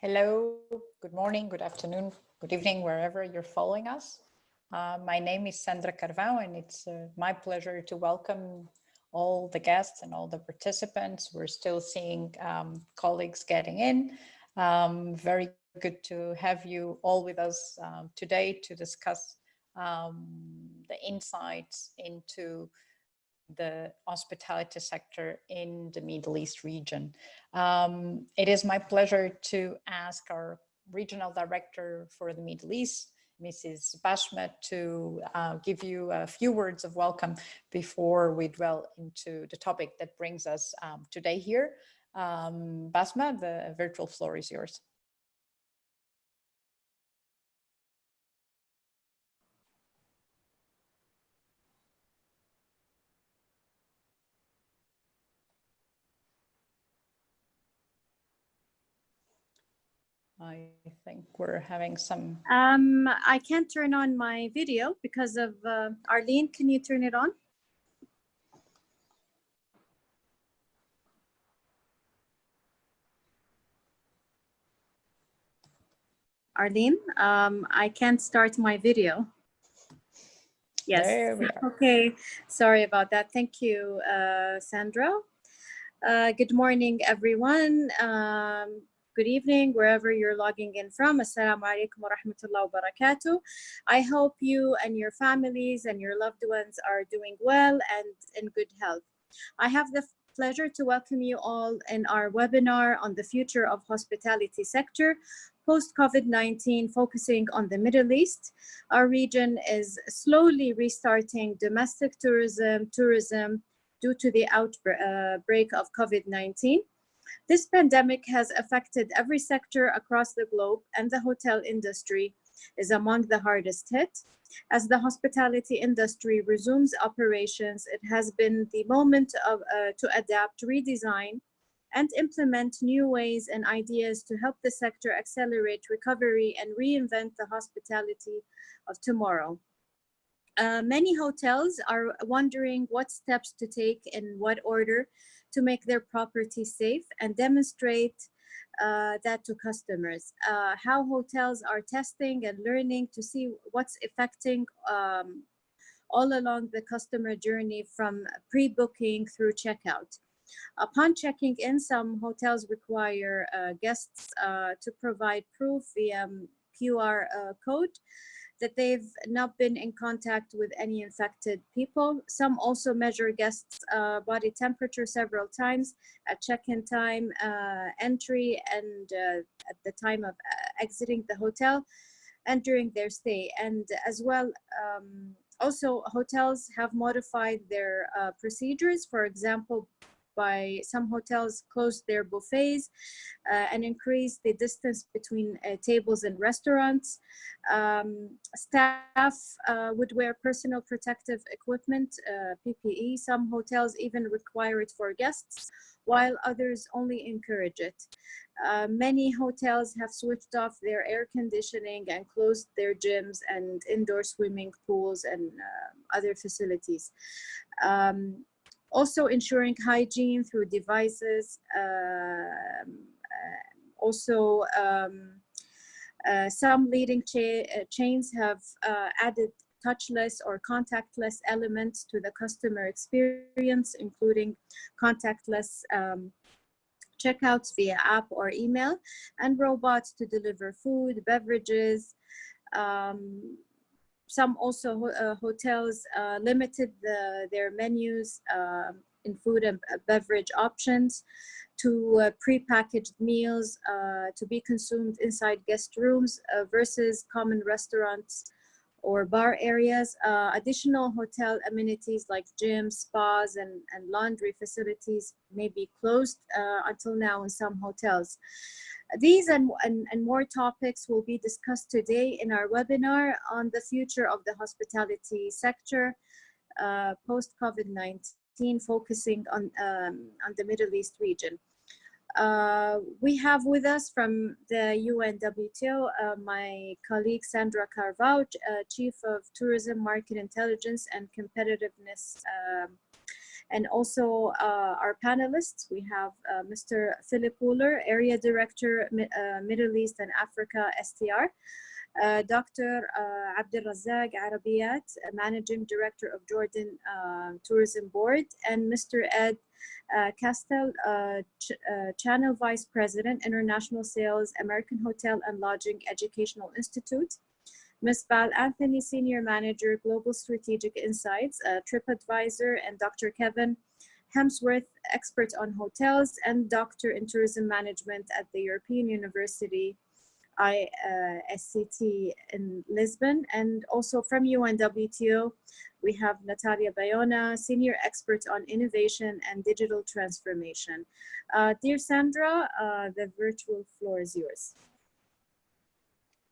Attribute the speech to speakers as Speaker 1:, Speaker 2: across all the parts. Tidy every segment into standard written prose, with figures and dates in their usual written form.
Speaker 1: Hello, good morning, good afternoon, good evening, wherever you're following us. My name is Sandra Carvão, and it's my pleasure to welcome all the guests and all the participants. We're still seeing colleagues getting in. Very good to have you all with us today to discuss the insights into the hospitality sector in the Middle East region. It is my pleasure to ask our regional director for the Middle East, Mrs. Bashma, to give you a few words of welcome before we dwell into the topic that brings us today here. Basma, the virtual floor is yours. I think we're having some...
Speaker 2: I can't turn on my video because of Arlene. Can you turn it on? Arlene, I can't start my video. Yes.
Speaker 1: There we are.
Speaker 2: Okay. Sorry about that. Thank you, Sandra. Good morning, everyone. Good evening, wherever you're logging in from. Assalamu alaikum wa rahmatullahi wa barakatuh. I hope you and your families and your loved ones are doing well and in good health. I have the pleasure to welcome you all in our webinar on the future of hospitality sector post-COVID-19, focusing on the Middle East. Our region is slowly restarting domestic tourism due to the outbreak of COVID-19. This pandemic has affected every sector across the globe, and the hotel industry is among the hardest hit. As the hospitality industry resumes operations, it has been the moment to adapt, redesign, and implement new ways and ideas to help the sector accelerate recovery and reinvent the hospitality of tomorrow. Many hotels are wondering what steps to take in what order to make their property safe and demonstrate that to customers. How hotels are testing and learning to see what's affecting all along the customer journey from pre-booking through checkout. Upon checking in, some hotels require guests to provide proof via QR code that they've not been in contact with any infected people. Some also measure guests' body temperature several times at check-in time, entry, and at the time of exiting the hotel and during their stay. And as well, also hotels have modified their procedures. For example, by some hotels closed their buffets and increased the distance between tables and restaurants. Staff would wear personal protective equipment, PPE. Some hotels even require it for guests, while others only encourage it. Many hotels have switched off their air conditioning and closed their gyms and indoor swimming pools and other facilities. Also ensuring hygiene through devices. Some leading chains have added touchless or contactless elements to the customer experience, including contactless checkouts via app or email, and robots to deliver food, beverages. Some also hotels limited their menus in food and beverage options to pre-packaged meals to be consumed inside guest rooms versus common restaurants or bar areas. Additional hotel amenities like gyms, spas, and laundry facilities may be closed until now in some hotels. These and more topics will be discussed today in our webinar on the future of the hospitality sector post-COVID-19, focusing on the Middle East region. We have with us from the UNWTO my colleague Sandra Carvão, Chief of Tourism, Market Intelligence and Competitiveness And also our panelists, we have Mr. Philip Wooler, Area Director, Middle East and Africa, STR. Dr. Abdel Razak Arabiyat, Managing Director of Jordan Tourism Board, and Mr. Ed Castell, Channel Vice President, International Sales, American Hotel and Lodging Educational Institute. Ms. Val Anthony, Senior Manager, Global Strategic Insights, TripAdvisor, and Dr. Kevin Hemsworth, Expert on Hotels and Doctor in Tourism Management at the European University ISCT in Lisbon. And also from UNWTO, we have Natalia Bayona, Senior Expert on Innovation and Digital Transformation. Dear Sandra, the virtual floor is yours.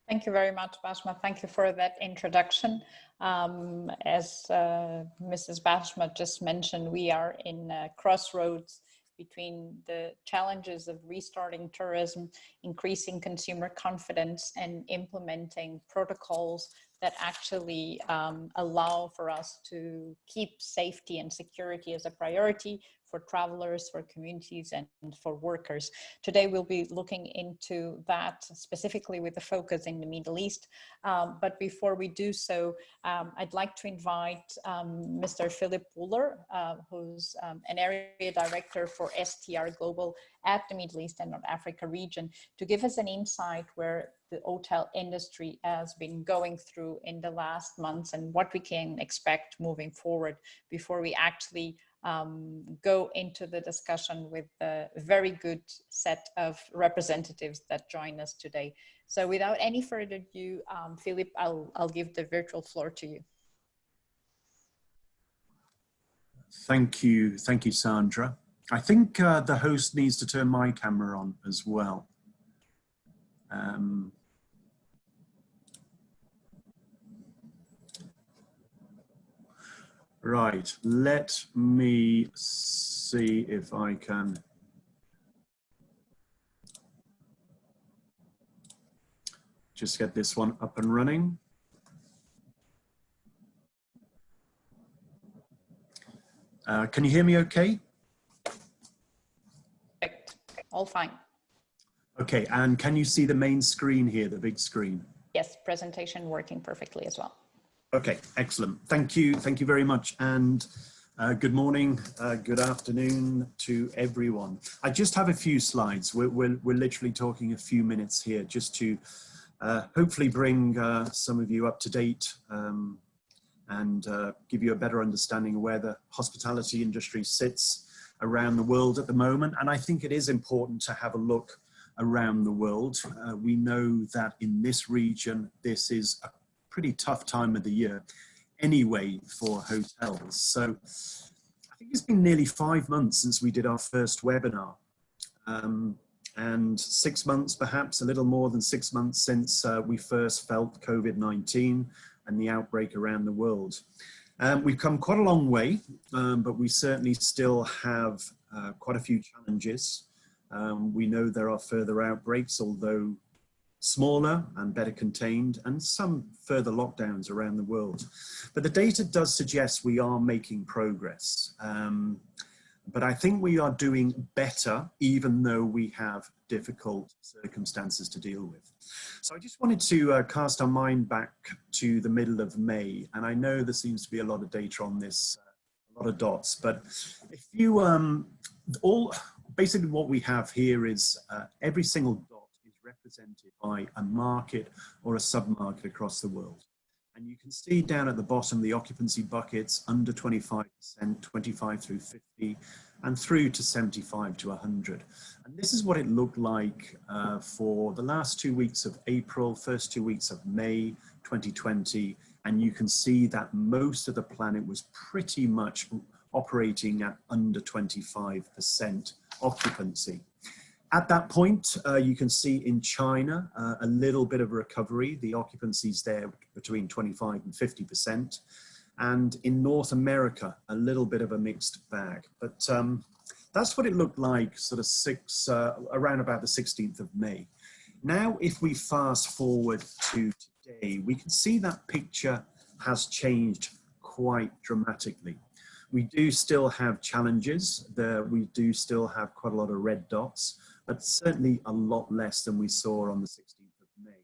Speaker 1: Thank you very much, Basma. Thank you for that introduction. As Mrs. Basma just mentioned, we are in crossroads between the challenges of restarting tourism, increasing consumer confidence, and implementing protocols that actually allow for us to keep safety and security as a priority for travelers, for communities, and for workers. Today, we'll be looking into that specifically with a focus in the Middle East. But before we do so, I'd like to invite Mr. Philip Wooler, who's an area director for STR Global at the Middle East and North Africa region, to give us an insight where the hotel industry has been going through in the last months and what we can expect moving forward before we actually go into the discussion with a very good set of representatives that join us today. So without any further ado, Philip, I'll give the virtual floor to you.
Speaker 3: Thank you, Sandra. I think the host needs to turn my camera on as well. Right, let me see if I can just get this one up and running. Can you hear me okay?
Speaker 1: Perfect. All fine.
Speaker 3: Okay, and can you see the main screen here, the big screen?
Speaker 1: Yes, presentation working perfectly as well.
Speaker 3: Okay, excellent. Thank you very much. And good morning, good afternoon to everyone. I just have a few slides. We're literally talking a few minutes here just to hopefully bring some of you up to date and give you a better understanding of where the hospitality industry sits around the world at the moment. And I think it is important to have a look around the world. We know that in this region, this is a pretty tough time of the year anyway for hotels. So I think it's been nearly 5 months since we did our first webinar, and 6 months, perhaps a little more than 6 months since we first felt COVID-19 and the outbreak around the world. We've come quite a long way, but we certainly still have quite a few challenges. We know there are further outbreaks, although smaller and better contained, and some further lockdowns around the world. But the data does suggest we are making progress. But I think we are doing better, even though we have difficult circumstances to deal with. So I just wanted to cast our mind back to the middle of May. And I know there seems to be a lot of data on this, a lot of dots, but if you, basically what we have here is every single dot represented by a market or a sub-market across the world. And you can see down at the bottom the occupancy buckets under 25%, 25 through 50, and through to 75 to 100. And this is what it looked like for the last 2 weeks of April, first 2 weeks of May 2020. And you can see that most of the planet was pretty much operating at under 25% occupancy. At that point, you can see in China a little bit of a recovery. The occupancy's there between 25 and 50%. And in North America, a little bit of a mixed bag. But that's what it looked like sort of around about the 16th of May. Now, if we fast forward to today, we can see that picture has changed quite dramatically. We do still have challenges. We do still have quite a lot of red dots, but certainly a lot less than we saw on the 16th of May.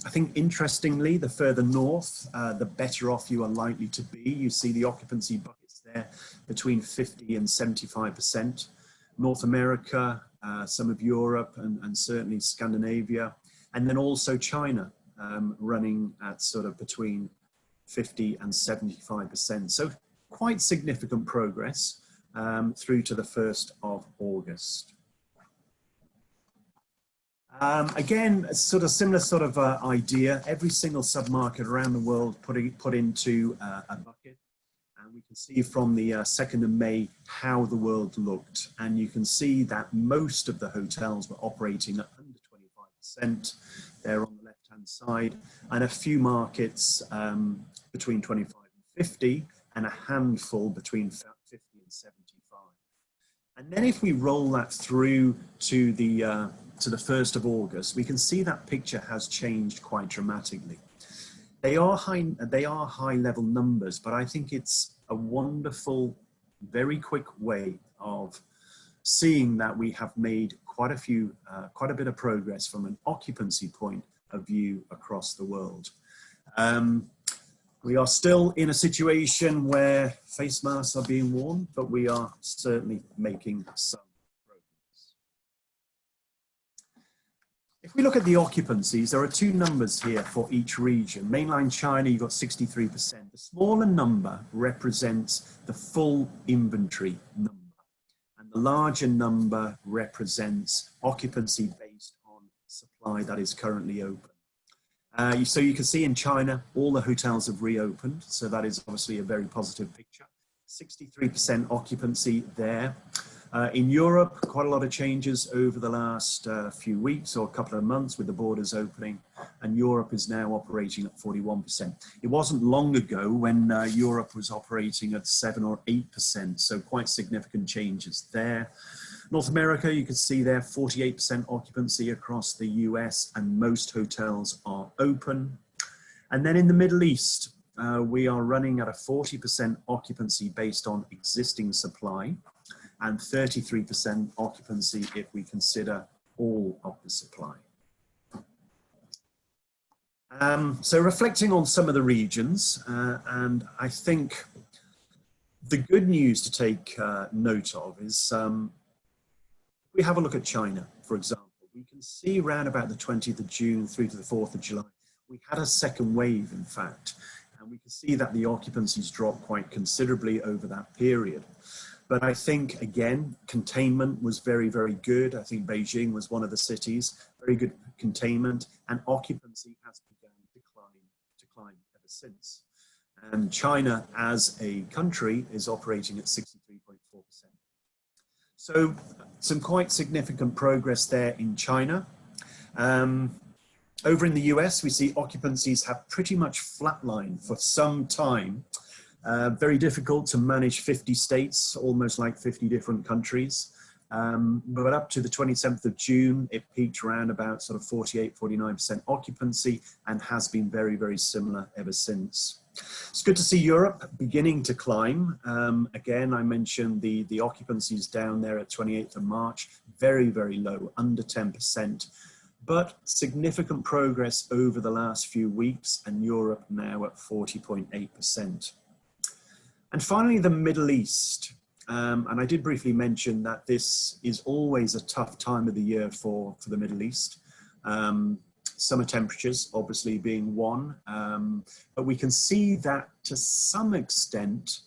Speaker 3: I think interestingly, the further north, the better off you are likely to be. You see the occupancy buckets there between 50 and 75%. North America, some of Europe, and certainly Scandinavia, and then also China running at sort of between 50 and 75%. So quite significant progress through to the 1st of August. Again, sort of similar sort of idea. Every single submarket around the world put into a bucket. And we can see from the 2nd of May how the world looked. And you can see that most of the hotels were operating at under 25%. There on the left-hand side. And a few markets between 25 and 50, and a handful between 50 and 75. And then if we roll that through to the 1st of August, we can see that picture has changed quite dramatically. They are high level numbers, but I think it's a wonderful, very quick way of seeing that we have made quite a bit of progress from an occupancy point of view across the world. We are still in a situation where face masks are being worn, but we are certainly making some progress. If we look at the occupancies, there are two numbers here for each region. Mainland China, you've got 63%. The smaller number represents the full inventory number, and the larger number represents occupancy based on supply that is currently open. So you can see in China, all the hotels have reopened. So that is obviously a very positive picture. 63% occupancy there. In Europe, quite a lot of changes over the last few weeks or a couple of months with the borders opening. And Europe is now operating at 41%. It wasn't long ago when Europe was operating at 7 or 8%. So quite significant changes there. North America, you can see there 48% occupancy across the US, and most hotels are open. And then in the Middle East, we are running at a 40% occupancy based on existing supply, and 33% occupancy if we consider all of the supply. So reflecting on some of the regions, and I think the good news to take note of is we have a look at China, for example. We can see around about the 20th of June through to the 4th of July, we had a second wave, in fact, and we can see that the occupancies dropped quite considerably over that period. But I think, again, containment was very, very good. I think Beijing was one of the cities, very good containment, and occupancy has begun to climb ever since. And China, as a country, is operating at 63.4%. So some quite significant progress there in China. Over in the US, we see occupancies have pretty much flatlined for some time. Very difficult to manage 50 states, almost like 50 different countries. But up to the 27th of June, it peaked around about sort of 48, 49% occupancy, and has been very, very similar ever since. It's good to see Europe beginning to climb. Again, I mentioned the occupancies down there at 28th of March, very, very low, under 10%, but significant progress over the last few weeks, and Europe now at 40.8%. And finally, the Middle East. And I did briefly mention that this is always a tough time of the year for the Middle East. Summer temperatures obviously being one, but we can see that to some extent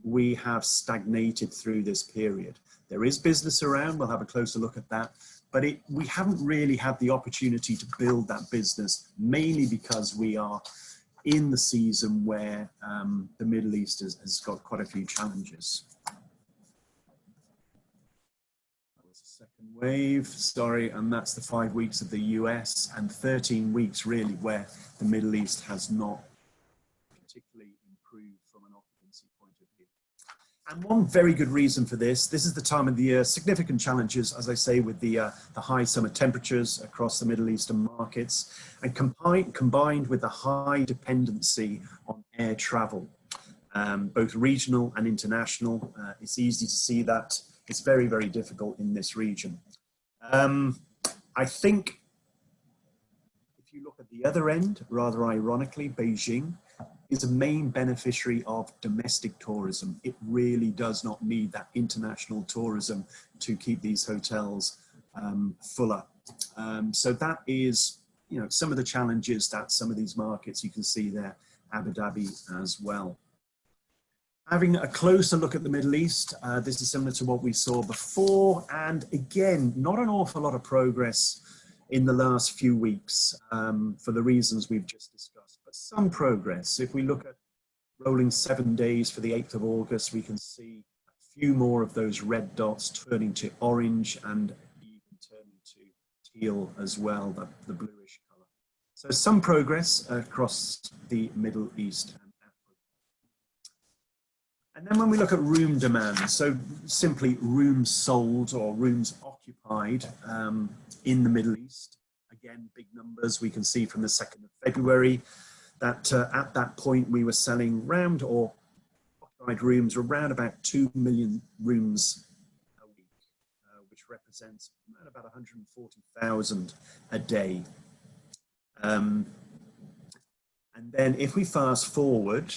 Speaker 3: we have stagnated through this period. There is business around, we'll have a closer look at that, but we haven't really had the opportunity to build that business, mainly because we are in the season where the Middle East has got quite a few challenges. Second wave, sorry, and that's the 5 weeks of the US, and 13 weeks really where the Middle East has not particularly improved from an occupancy point of view. And one very good reason for this is the time of the year, significant challenges, as I say, with the high summer temperatures across the Middle Eastern markets, and combined with the high dependency on air travel. both regional and international. It's easy to see that it's very, very difficult in this region. I think if you look at the other end, rather ironically, Beijing is a main beneficiary of domestic tourism. It really does not need that international tourism to keep these hotels fuller. So that is, you know, some of the challenges that some of these markets, you can see there, Abu Dhabi as well. Having a closer look at the Middle East, this is similar to what we saw before. And again, not an awful lot of progress in the last few weeks for the reasons we've just discussed, but some progress. If we look at rolling 7 days for the 8th of August, we can see a few more of those red dots turning to orange and even turning to teal as well, the bluish color. So some progress across the Middle East. And then when we look at room demand, so simply rooms sold or rooms occupied in the Middle East, again, big numbers. We can see from the 2nd of February that at that point we were selling round or occupied rooms around about 2 million rooms a week, which represents around about 140,000 a day. And then if we fast forward,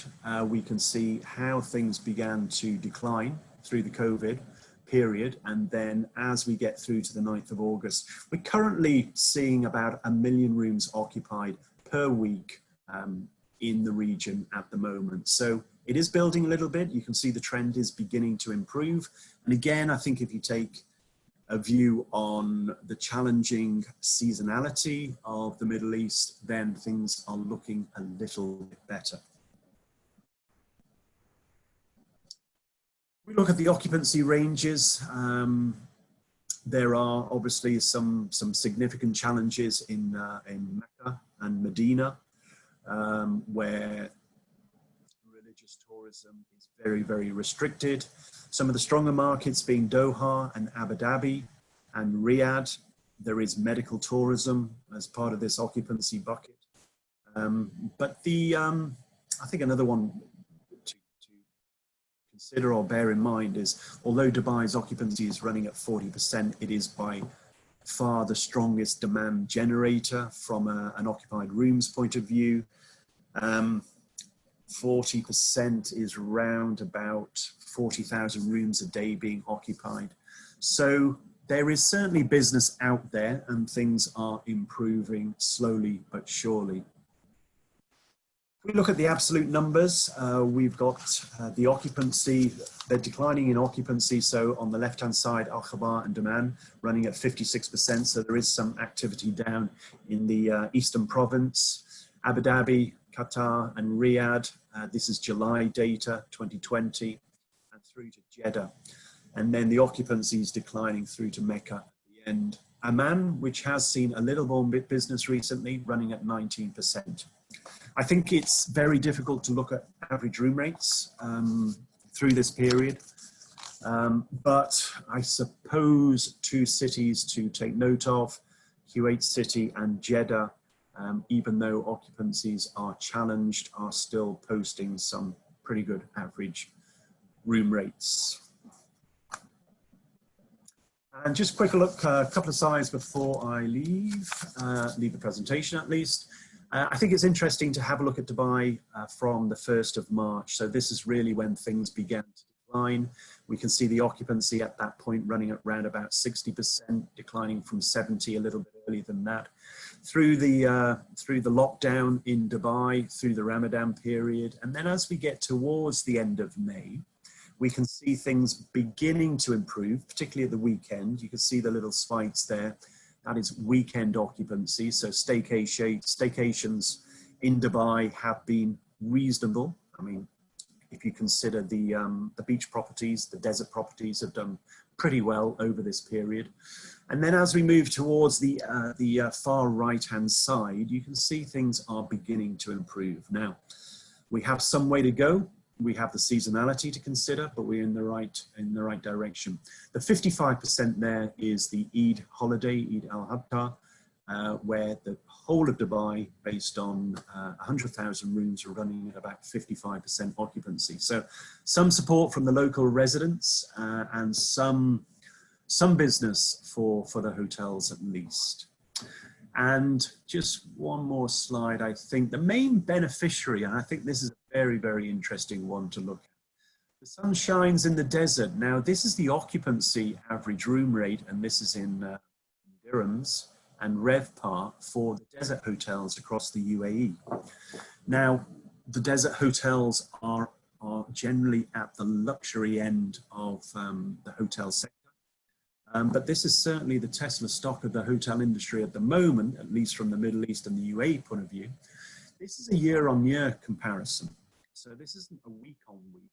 Speaker 3: we can see how things began to decline through the COVID period. And then as we get through to the 9th of August, we're currently seeing about 1 million rooms occupied per week in the region at the moment. So it is building a little bit. You can see the trend is beginning to improve. And again, I think if you take a view on the challenging seasonality of the Middle East, then things are looking a little bit better. We look at the occupancy ranges. There are obviously some significant challenges in Mecca and Medina, where religious tourism is very, very restricted. Some of the stronger markets being Doha and Abu Dhabi and Riyadh. There is medical tourism as part of this occupancy bucket. But I think another one to consider or bear in mind is, although Dubai's occupancy is running at 40%, it is by far the strongest demand generator from an occupied rooms point of view. 40% is round about 40,000 rooms a day being occupied. So there is certainly business out there and things are improving slowly but surely. If we look at the absolute numbers, we've got the occupancy, they're declining in occupancy. So on the left-hand side, Al Khabar and Daman running at 56%. So there is some activity down in the Eastern Province, Abu Dhabi, Qatar and Riyadh. This is July data, 2020, and through to Jeddah. And then the occupancy is declining through to Mecca at the end. Amman, which has seen a little more business recently, running at 19%. I think it's very difficult to look at average room rates through this period. But I suppose 2 cities to take note of, Kuwait City and Jeddah, even though occupancies are challenged, are still posting some pretty good average room rates. And just a quick look, a couple of slides before I leave the presentation at least. I think it's interesting to have a look at Dubai from the 1st of March. So this is really when things began to decline. We can see the occupancy at that point running at around about 60%, declining from 70 a little bit earlier than that. Through the lockdown in Dubai, through the Ramadan period, and then as we get towards the end of May, we can see things beginning to improve, particularly at the weekend. You can see the little spikes there. That is weekend occupancy. So staycations in Dubai have been reasonable. I mean, if you consider the beach properties, the desert properties have done pretty well over this period. And then as we move towards the far right-hand side, you can see things are beginning to improve. Now, we have some way to go. We have the seasonality to consider, but we're in the right direction. The 55% there is the Eid holiday, Eid al-Adha, where the whole of Dubai, based on 100,000 rooms, are running at about 55% occupancy. So some support from the local residents and some business for the hotels at least. And just one more slide, I think the main beneficiary, and I think this is a very, very interesting one to look at. The sun shines in the desert. Now, this is the occupancy average room rate, and this is in dirhams and RevPAR for the desert hotels across the UAE. Now, the desert hotels are generally at the luxury end of the hotel sector. But this is certainly the Tesla stock of the hotel industry at the moment, at least from the Middle East and the UAE point of view. This is a year-on-year comparison. So this isn't a week-on-week.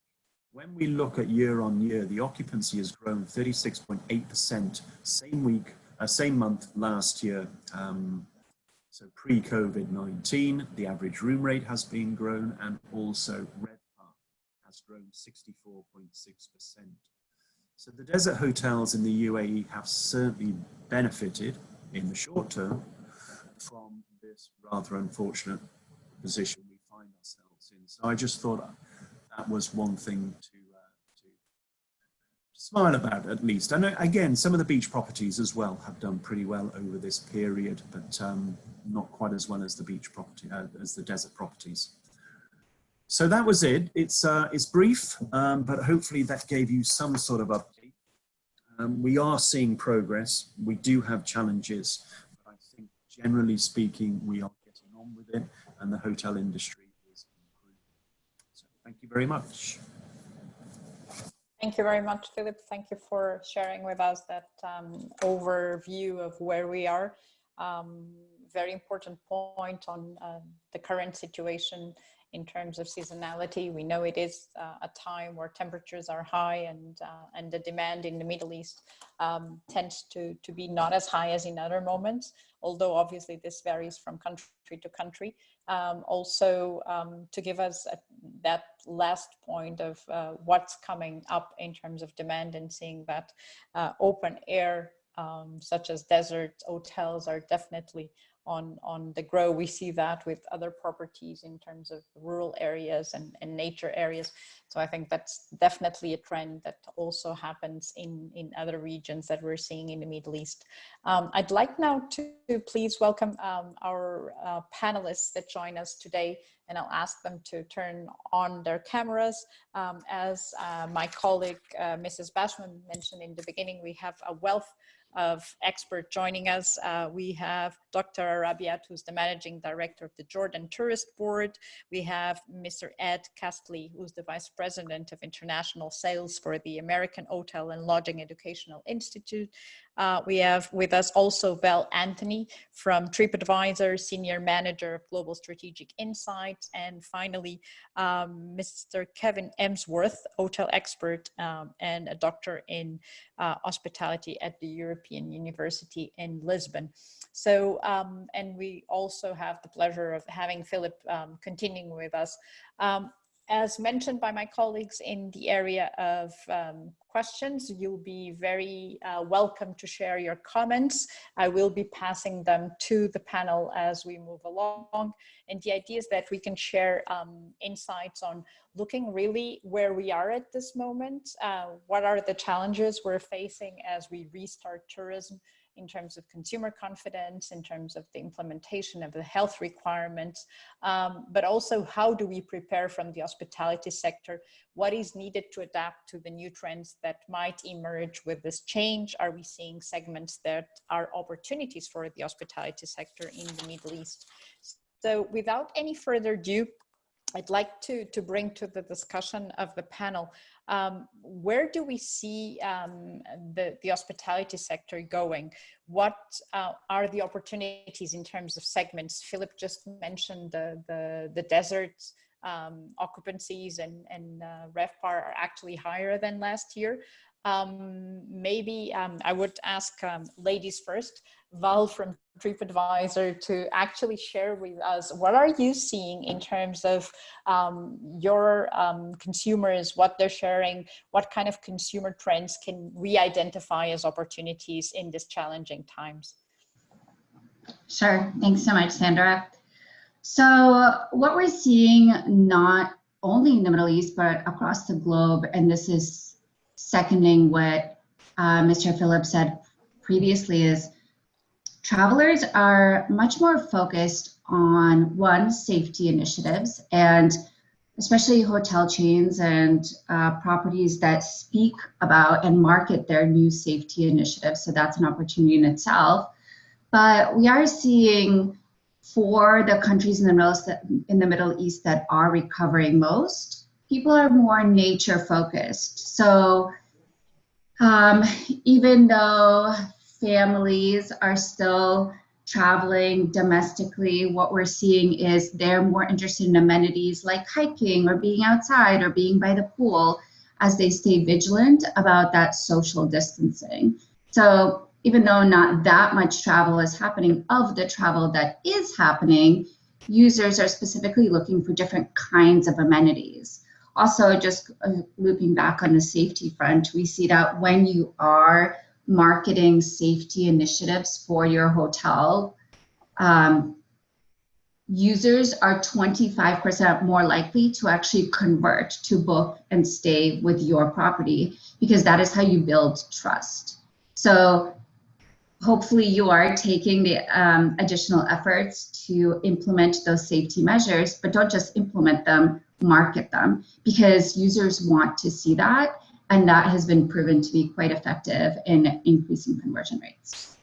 Speaker 3: When we look at year-on-year, the occupancy has grown 36.8% same month last year. So pre-COVID-19, the average room rate has been grown, and also RevPAR has grown 64.6%. So the desert hotels in the UAE have certainly benefited in the short term from this rather unfortunate position we find ourselves in. So I just thought that was one thing to smile about, at least. And again, some of the beach properties as well have done pretty well over this period, but not quite as well as the beach property, as the desert properties. So that was it. It's brief, but hopefully that gave you some sort of update. We are seeing progress. We do have challenges, but I think generally speaking, we are getting on with it, and the hotel industry is improving. So thank you very much.
Speaker 1: Thank you very much, Philip. Thank you for sharing with us that overview of where we are. Very important point on the current situation in terms of seasonality. We know it is a time where temperatures are high, and the demand in the Middle East tends to be not as high as in other moments, although obviously this varies from country to country. Also, to give us that last point of what's coming up in terms of demand, and seeing that open air, such as desert hotels, are definitely on the grow. We see that with other properties in terms of rural areas and nature areas. So I think that's definitely a trend that also happens in other regions that we're seeing in the Middle East. I'd like now to please welcome our panelists that join us today, and I'll ask them to turn on their cameras. As my colleague, Mrs. Bashman, mentioned in the beginning, we have a wealth of expert joining us. We have Dr. Arabiat, who's the Managing Director of the Jordan Tourist Board. We have Mr. Ed Castley, who's the Vice President of International Sales for the American Hotel and Lodging Educational Institute. We have with us also Val Anthony from TripAdvisor, Senior Manager of Global Strategic Insights. And finally, Mr. Kevin Emsworth, hotel expert and a doctor in hospitality at the European University in Lisbon. So, and we also have the pleasure of having Philip continuing with us. As mentioned by my colleagues in the area of questions, you'll be very welcome to share your comments. I will be passing them to the panel as we move along. And the idea is that we can share insights on looking really where we are at this moment. What are the challenges we're facing as we restart tourism, in terms of consumer confidence, in terms of the implementation of the health requirements, but also how do we prepare from the hospitality sector? What is needed to adapt to the new trends that might emerge with this change? Are we seeing segments that are opportunities for the hospitality sector in the Middle East? So without any further ado, I'd like to bring to the discussion of the panel, where do we see the hospitality sector going? What are the opportunities in terms of segments? Philip just mentioned the desert occupancies and RevPAR are actually higher than last year. Maybe I would ask ladies first, Val from TripAdvisor, to actually share with us, what are you seeing in terms of your consumers, what they're sharing, what kind of consumer trends can we identify as opportunities in these challenging times?
Speaker 4: Sure. Thanks so much, Sandra. So what we're seeing not only in the Middle East, but across the globe, and this is seconding what Mr. Phillips said previously, is travelers are much more focused on, one, safety initiatives, and especially hotel chains and properties that speak about and market their new safety initiatives. So that's an opportunity in itself. But we are seeing, for the countries in the Middle East that are recovering most, people are more nature focused. So even though families are still traveling domestically, what we're seeing is they're more interested in amenities like hiking or being outside or being by the pool, as they stay vigilant about that social distancing. So even though not that much travel is happening, of the travel that is happening, users are specifically looking for different kinds of amenities. Also, just looping back on the safety front, we see that when you are marketing safety initiatives for your hotel, users are 25% more likely to actually convert to book and stay with your property, because that is how you build trust. So hopefully you are taking the additional efforts to implement those safety measures, but don't just implement them, market them, because users want to see that, and that has been proven to be quite effective in increasing conversion rates.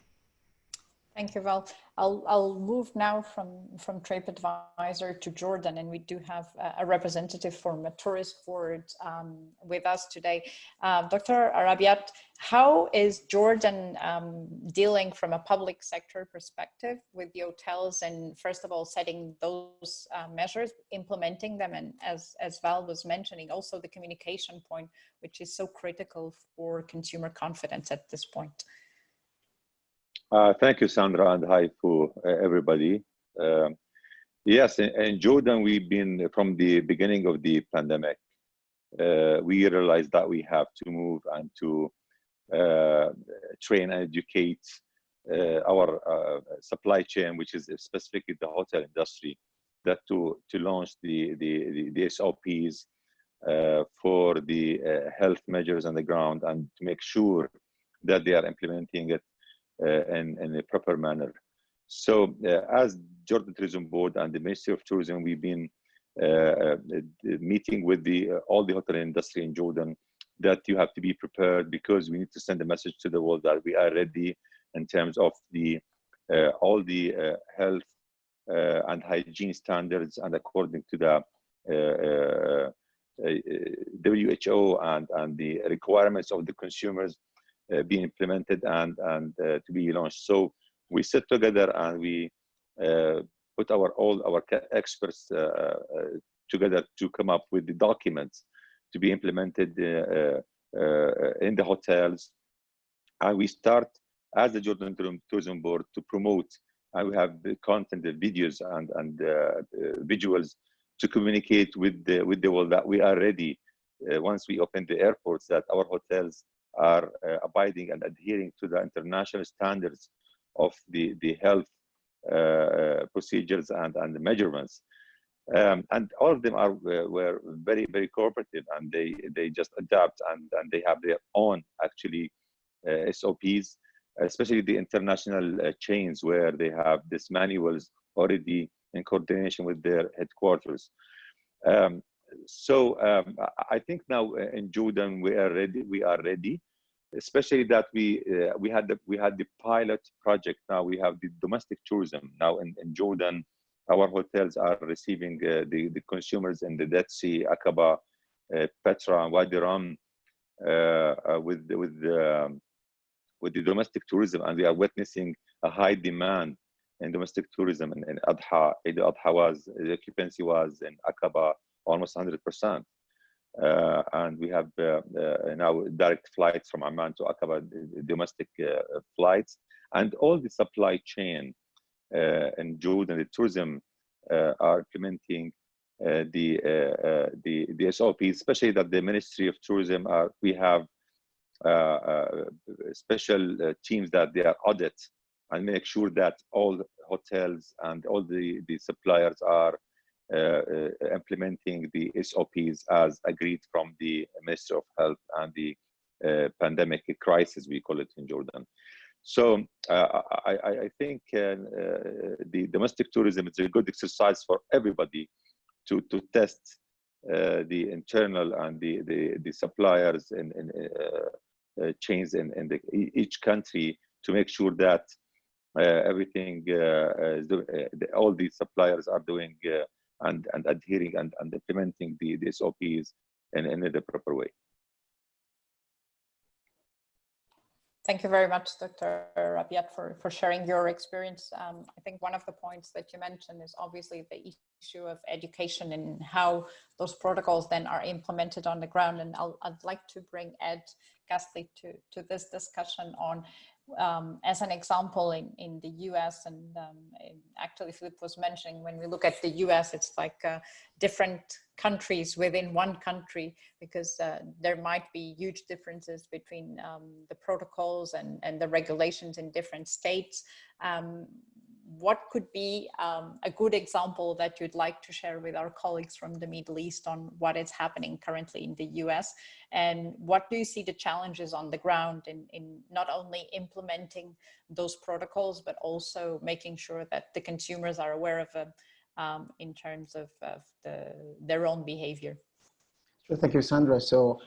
Speaker 1: Thank you, Val. I'll move now from TripAdvisor to Jordan, and we do have a representative from a tourist board with us today. Dr. Arabiat, how is Jordan dealing from a public sector perspective with the hotels, and first of all, setting those measures, implementing them, and as Val was mentioning, also the communication point, which is so critical for consumer confidence at this point?
Speaker 5: Thank you, Sandra, and hi to everybody. Yes, in Jordan, we've been, from the beginning of the pandemic, we realized that we have to move and to train and educate our supply chain, which is specifically the hotel industry, that to launch the SOPs for the health measures on the ground, and to make sure that they are implementing it in a proper manner. So as Jordan Tourism Board and the Ministry of Tourism, we've been meeting with all the hotel industry in Jordan, that you have to be prepared, because we need to send a message to the world that we are ready in terms of the all the health and hygiene standards, and according to the WHO and the requirements of the consumers being implemented and to be launched. So we sit together and we put all our experts together to come up with the documents to be implemented in the hotels. And we start, as the Jordan Tourism Board, to promote, and we have the content, the videos and visuals to communicate with the world that we are ready once we open the airports, that our hotels are abiding and adhering to the international standards of the health procedures and the measurements. And all of them were very, very cooperative, and they just adapt, and they have their own actually SOPs, especially the international chains, where they have these manuals already in coordination with their headquarters. So I think now in Jordan we are ready, especially that we had the pilot project. Now we have the domestic tourism. Now in Jordan, our hotels are receiving the consumers in the Dead Sea, Aqaba, Petra, and Wadi Rum with the domestic tourism, and we are witnessing a high demand in domestic tourism. And Adha, the occupancy was in Aqaba almost 100%. And we have now direct flights from Amman to Aqaba, domestic flights, and all the supply chain in Jordan, the tourism are implementing the SOPs, especially that the Ministry of Tourism we have special teams that they are audit and make sure that all the hotels and all the suppliers are implementing the SOPs as agreed from the Ministry of Health and the pandemic crisis, we call it in Jordan. So I think the domestic tourism is a good exercise for everybody to test the internal and the suppliers and chains in each country to make sure that everything all these suppliers are doing and adhering and implementing the SOPs in the proper way.
Speaker 1: Thank you very much, Dr. Rabiat, for sharing your experience. I think one of the points that you mentioned is obviously the issue of education and how those protocols then are implemented on the ground. And I'd like to bring Ed Gasly to this discussion on, as an example, in the US, and actually Philip was mentioning, when we look at the US, it's like different countries within one country, because there might be huge differences between the protocols and the regulations in different states. What could be a good example that you'd like to share with our colleagues from the Middle East on what is happening currently in the US? And what do you see the challenges on the ground in not only implementing those protocols, but also making sure that the consumers are aware of them in terms of their own behavior?
Speaker 6: Sure, thank you, Sandra. So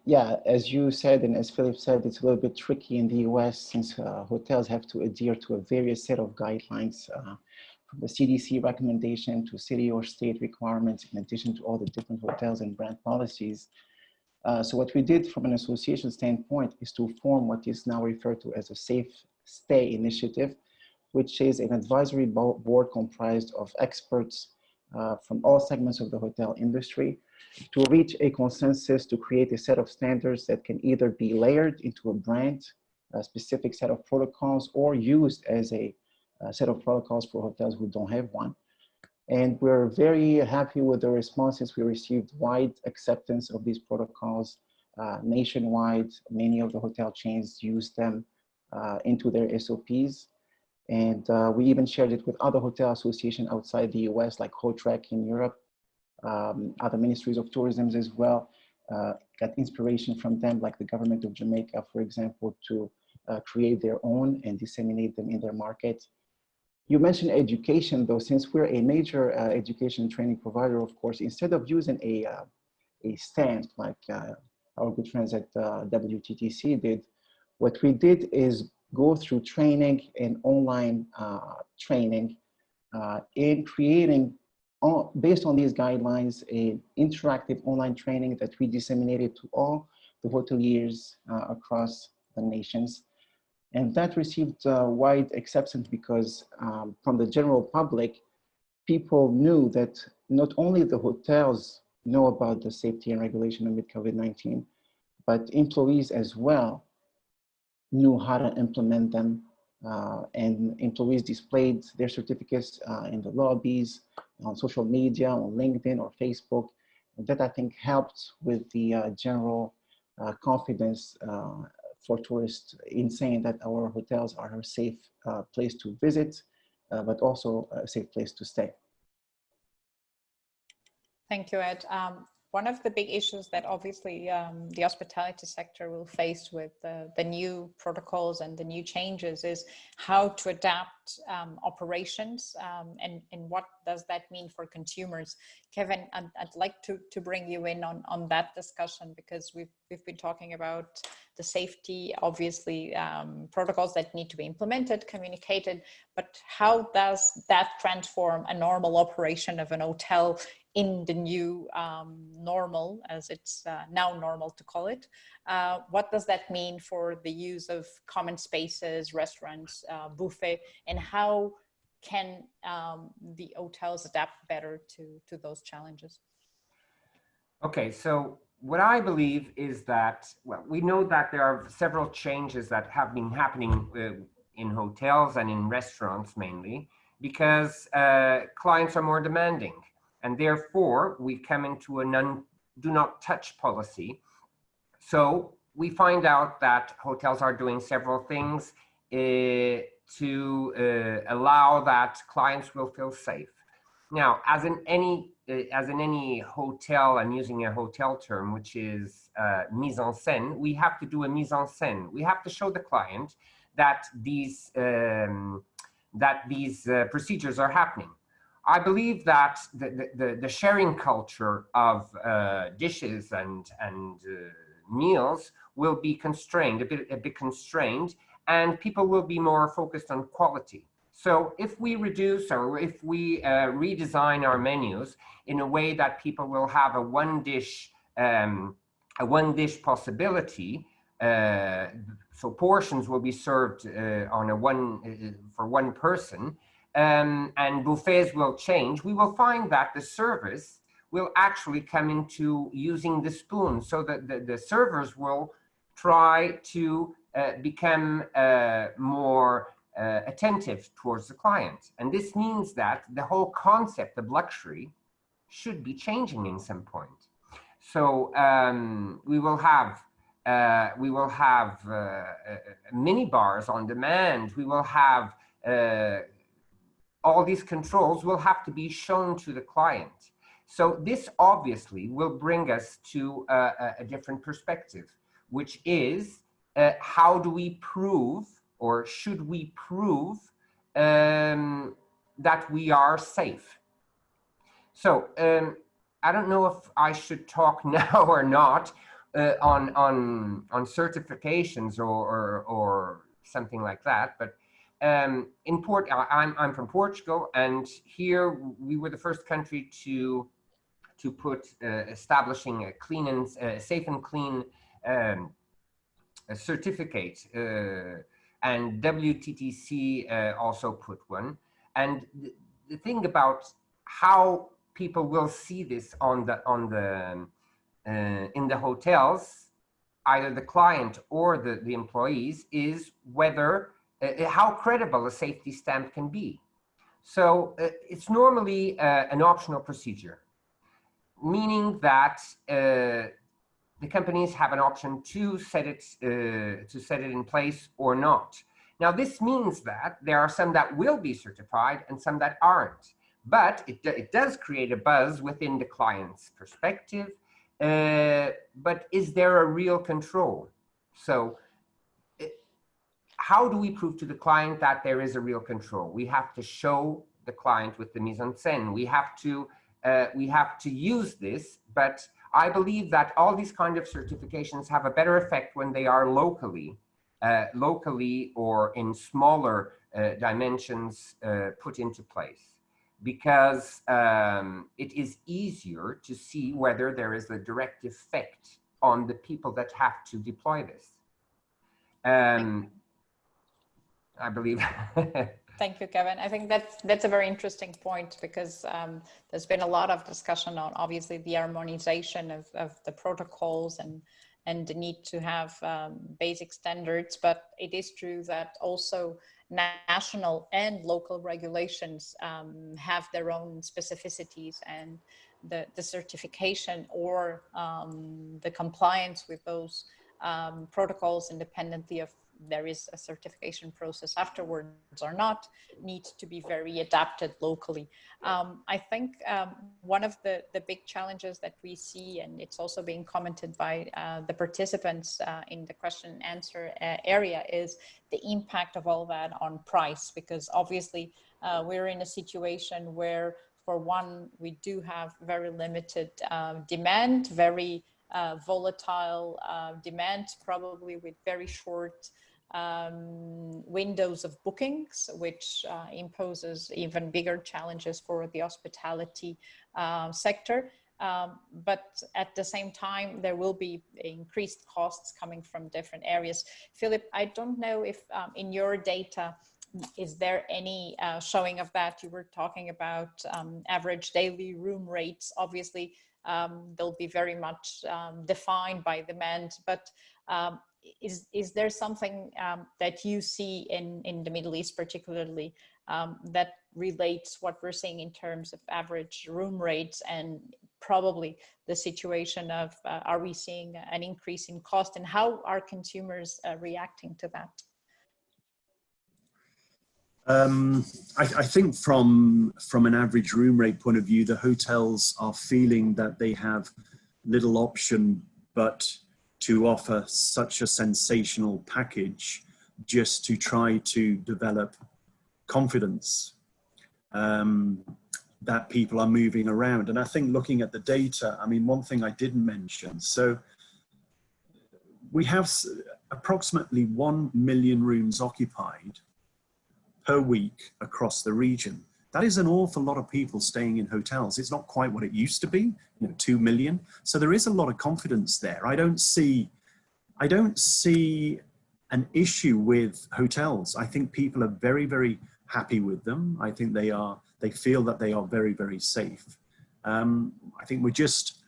Speaker 6: yeah, as you said, and as Philip said, it's a little bit tricky in the US since hotels have to adhere to a various set of guidelines, from the CDC recommendation to city or state requirements, in addition to all the different hotels and brand policies. So what we did from an association standpoint is to form what is now referred to as a Safe Stay Initiative, which is an advisory board comprised of experts from all segments of the hotel industry, to reach a consensus to create a set of standards that can either be layered into a brand, a specific set of protocols, or used as a set of protocols for hotels who don't have one. And we're very happy with the responses. We received wide acceptance of these protocols nationwide. Many of the hotel chains use them into their SOPs. And we even shared it with other hotel associations outside the US, like HOTREC in Europe, other ministries of tourism as well. Got inspiration from them, like the government of Jamaica, for example, to create their own and disseminate them in their market. You mentioned education, though. Since we're a major education and training provider, of course, instead of using a stand like our good friends at WTTC did, what we did is go through training and online training in creating, based on these guidelines, an interactive online training that we disseminated to all the hoteliers across the nations. And that received wide acceptance because from the general public, people knew that not only the hotels know about the safety and regulation amid COVID-19, but employees as well knew how to implement them. And employees displayed their certificates in the lobbies, on social media, on LinkedIn or Facebook. And that, I think, helped with the general confidence for tourists in saying that our hotels are a safe place to visit, but also a safe place to stay.
Speaker 1: Thank you, Ed. One of the big issues that obviously the hospitality sector will face with the new protocols and the new changes is how to adapt operations and what does that mean for consumers. Kevin, I'd like to bring you in on that discussion, because we've been talking about the safety, obviously, protocols that need to be implemented, communicated, but how does that transform a normal operation of an hotel in the new normal, as it's now normal to call it? What does that mean for the use of common spaces, restaurants, buffet, and how can the hotels adapt better to those challenges?
Speaker 7: Okay, so what I believe is that, well, we know that there are several changes that have been happening in hotels and in restaurants mainly, because clients are more demanding. And therefore, we come into a do not touch policy. So we find out that hotels are doing several things to allow that clients will feel safe. Now, as in any hotel, I'm using a hotel term, which is mise en scène, we have to do a mise en scène. We have to show the client that these procedures are happening. I believe that the sharing culture of dishes and meals will be constrained, a bit constrained, and people will be more focused on quality. So if we reduce or if we redesign our menus in a way that people will have a one dish possibility, so portions will be served on for one person, and buffets will change, we will find that the service will actually come into using the spoon, so that the servers will try to become more attentive towards the client. And this means that the whole concept of luxury should be changing in some point. So we will have mini bars on demand. We will have all these controls will have to be shown to the client. So this obviously will bring us to a different perspective, which is how do we prove, or should we prove, that we are safe? So I don't know if I should talk now or not on certifications or something like that, but I'm from Portugal, and here we were the first country to put establishing a clean and safe and clean a certificate, and WTTC also put one. And the thing about how people will see this in the hotels, either the client or the employees, is whether how credible a safety stamp can be. So it's normally an optional procedure, meaning that the companies have an option to set it in place or not. Now, this means that there are some that will be certified and some that aren't, but it does create a buzz within the client's perspective. But is there a real control? So how do we prove to the client that there is a real control? We have to show the client with the mise en scène. We have to use this, but I believe that all these kind of certifications have a better effect when they are locally or in smaller dimensions put into place, because it is easier to see whether there is a direct effect on the people that have to deploy this. I believe.
Speaker 1: Thank you, Kevin. I think that's a very interesting point, because there's been a lot of discussion on obviously the harmonization of the protocols and the need to have basic standards, but it is true that also national and local regulations have their own specificities, and the certification or the compliance with those protocols, independently of there is a certification process afterwards or not, needs to be very adapted locally. I think one of the big challenges that we see, and it's also being commented by the participants in the question and answer area, is the impact of all that on price, because obviously we're in a situation where, for one, we do have very limited demand, very volatile demand, probably with very short windows of bookings, which imposes even bigger challenges for the hospitality sector. But at the same time, there will be increased costs coming from different areas. Philip, I don't know if in your data, is there any showing of that? You were talking about average daily room rates. Obviously, they'll be very much defined by demand, but is there something that you see in the Middle East particularly that relates what we're seeing in terms of average room rates, and probably the situation of are we seeing an increase in cost, and how are consumers reacting to that?
Speaker 3: I think from an average room rate point of view, the hotels are feeling that they have little option but to offer such a sensational package just to try to develop confidence that people are moving around. And I think looking at the data, I mean, one thing I didn't mention, so we have approximately 1 million rooms occupied per week across the region. That is an awful lot of people staying in hotels. It's not quite what it used to be, 2 million. So there is a lot of confidence there. I don't see an issue with hotels. I think people are very, very happy with them. I think they feel that they are very, very safe. I think we're just,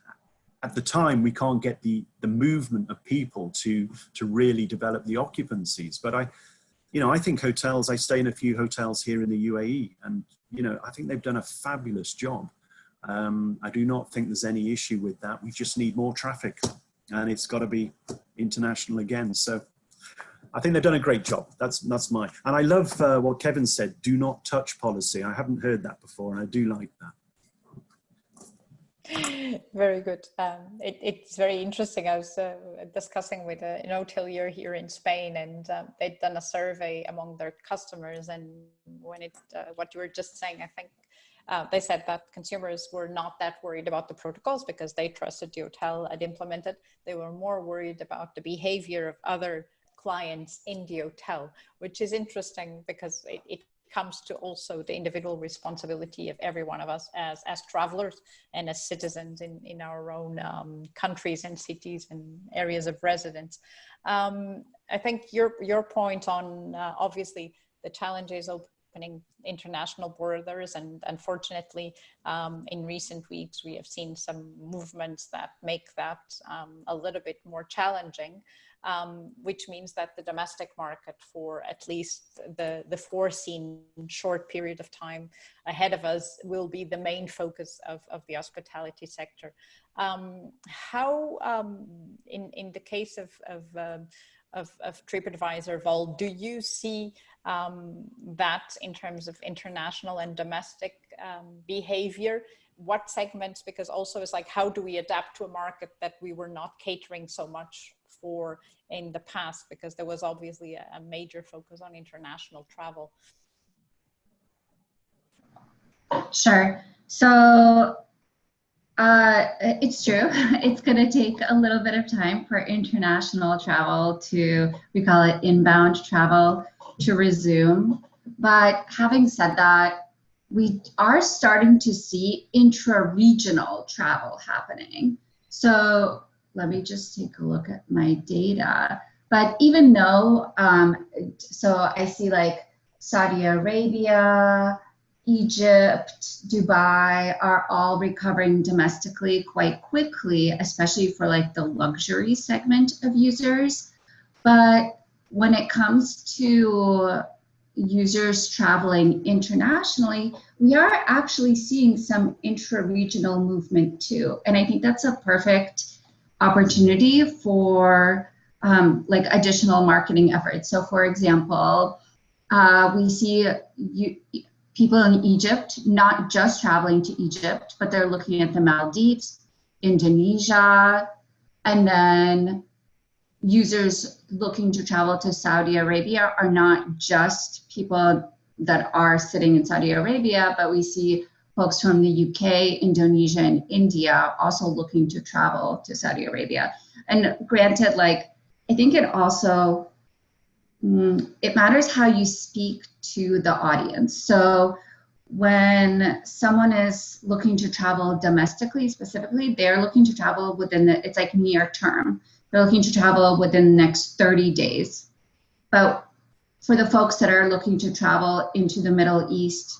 Speaker 3: at the time, we can't get the movement of people to really develop the occupancies. But I think hotels, I stay in a few hotels here in the UAE, and I think they've done a fabulous job. I do not think there's any issue with that. We just need more traffic, and it's got to be international again. So I think they've done a great job. That's mine. And I love what Kevin said, do not touch policy. I haven't heard that before, and I do like that.
Speaker 1: Very good. It's very interesting. I was discussing with an hotelier here in Spain, and they'd done a survey among their customers. And when what you were just saying, I think they said that consumers were not that worried about the protocols because they trusted the hotel had implemented. They were more worried about the behavior of other clients in the hotel, which is interesting because it comes to also the individual responsibility of every one of us as travelers and as citizens in our own countries and cities and areas of residence. I think your point on obviously the challenges opening international borders, and unfortunately in recent weeks we have seen some movements that make that a little bit more challenging. Which means that the domestic market for at least the foreseen short period of time ahead of us will be the main focus of the hospitality sector. How, in the case of TripAdvisor, Vol, do you see that in terms of international and domestic behavior? What segments, because also it's like, how do we adapt to a market that we were not catering so much for in the past, because there was obviously a major focus on international travel?
Speaker 4: Sure. So it's true. It's going to take a little bit of time for international travel to, we call it inbound travel, to resume. But having said that, we are starting to see intra-regional travel happening. So let me just take a look at my data. But even though, so I see like Saudi Arabia, Egypt, Dubai are all recovering domestically quite quickly, especially for like the luxury segment of users. But when it comes to users traveling internationally, we are actually seeing some intra-regional movement too. And I think that's a perfect opportunity for like additional marketing efforts. So for example, we see people in Egypt, not just traveling to Egypt, but they're looking at the Maldives, Indonesia, and then users looking to travel to Saudi Arabia are not just people that are sitting in Saudi Arabia, but we see folks from the UK, Indonesia, and India also looking to travel to Saudi Arabia. And granted, like, I think it also, it matters how you speak to the audience. So when someone is looking to travel domestically, specifically, they're looking to travel within it's like near term. They're looking to travel within the next 30 days. But for the folks that are looking to travel into the Middle East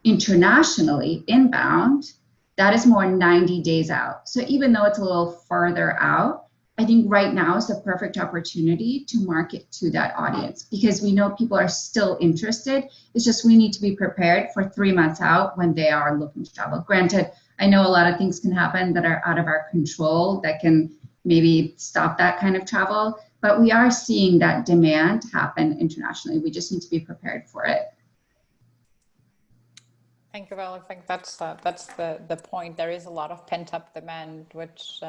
Speaker 4: internationally, inbound, that is more 90 days out. So even though it's a little further out, I think right now is the perfect opportunity to market to that audience, because we know people are still interested. It's just we need to be prepared for 3 months out when they are looking to travel. Granted, I know a lot of things can happen that are out of our control that can maybe stop that kind of travel, but we are seeing that demand happen internationally. We just need to be prepared for it.
Speaker 1: Thank you, Val. I think that's the point. There is a lot of pent-up demand, which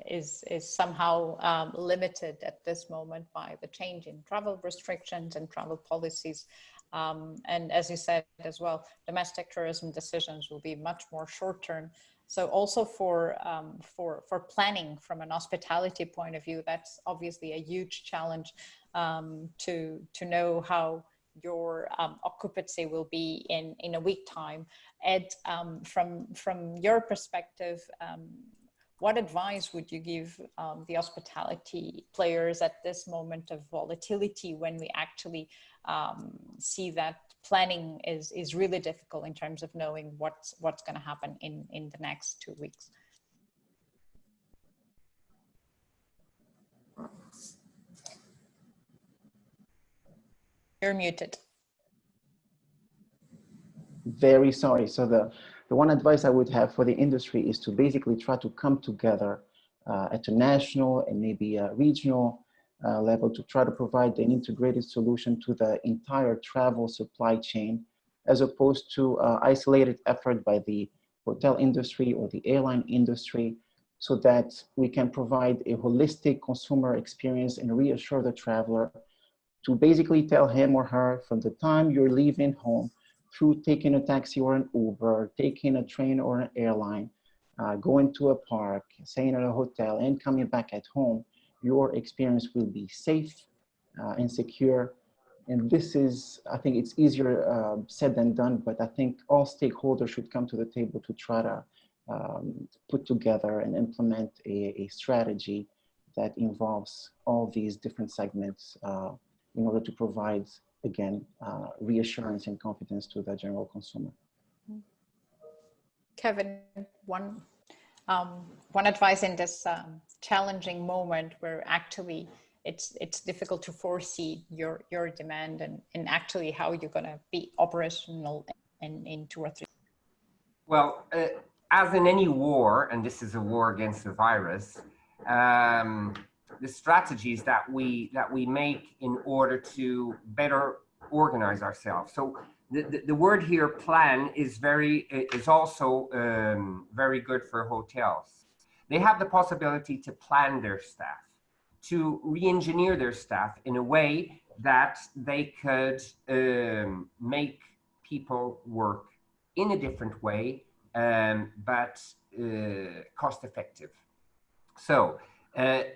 Speaker 1: is somehow limited at this moment by the change in travel restrictions and travel policies. And as you said as well, domestic tourism decisions will be much more short-term. So also for planning from an hospitality point of view, that's obviously a huge challenge to know how your occupancy will be in a week time. Ed, from your perspective, what advice would you give the hospitality players at this moment of volatility when we actually see that planning is really difficult in terms of knowing what's going to happen in the next 2 weeks? You're muted.
Speaker 6: Very sorry. So the one advice I would have for the industry is to basically try to come together at a national and maybe a regional level to try to provide an integrated solution to the entire travel supply chain, as opposed to isolated effort by the hotel industry or the airline industry, so that we can provide a holistic consumer experience and reassure the traveler to basically tell him or her from the time you're leaving home through taking a taxi or an Uber, taking a train or an airline, going to a park, staying at a hotel, and coming back at home, your experience will be safe and secure. And this is, I think it's easier said than done, but I think all stakeholders should come to the table to try to put together and implement a strategy that involves all these different segments in order to provide, again, reassurance and confidence to the general consumer.
Speaker 1: Kevin, one advice in this challenging moment where actually it's difficult to foresee your demand and actually how you're going to be operational in 2 or 3.
Speaker 7: Well, as in any war, and this is a war against the virus, the strategies that we make in order to better organize ourselves. So the word here, plan, is also very good for hotels. They have the possibility to plan their staff, to re-engineer their staff in a way that they could make people work in a different way, but cost effective. So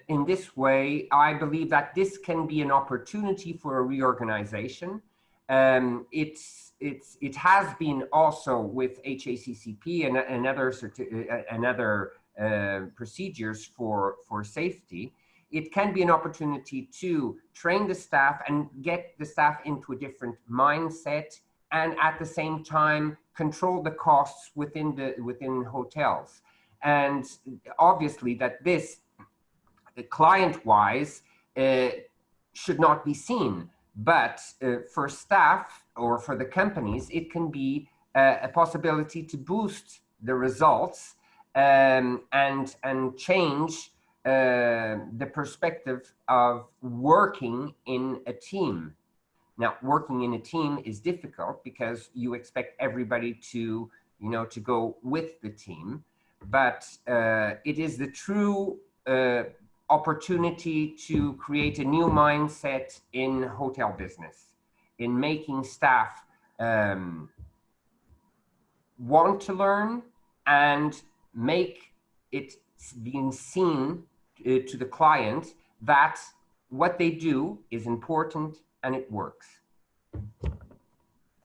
Speaker 7: in this way, I believe that this can be an opportunity for a reorganization. It has been also with HACCP and other procedures for safety. It can be an opportunity to train the staff and get the staff into a different mindset, and at the same time control the costs within hotels. And obviously that this, client-wise, should not be seen, but for staff or for the companies, it can be a possibility to boost the results and change the perspective of working in a team. Now, working in a team is difficult because you expect everybody to go with the team, but it is the true opportunity to create a new mindset in hotel business, in making staff want to learn and make it being seen to the client that what they do is important and it works.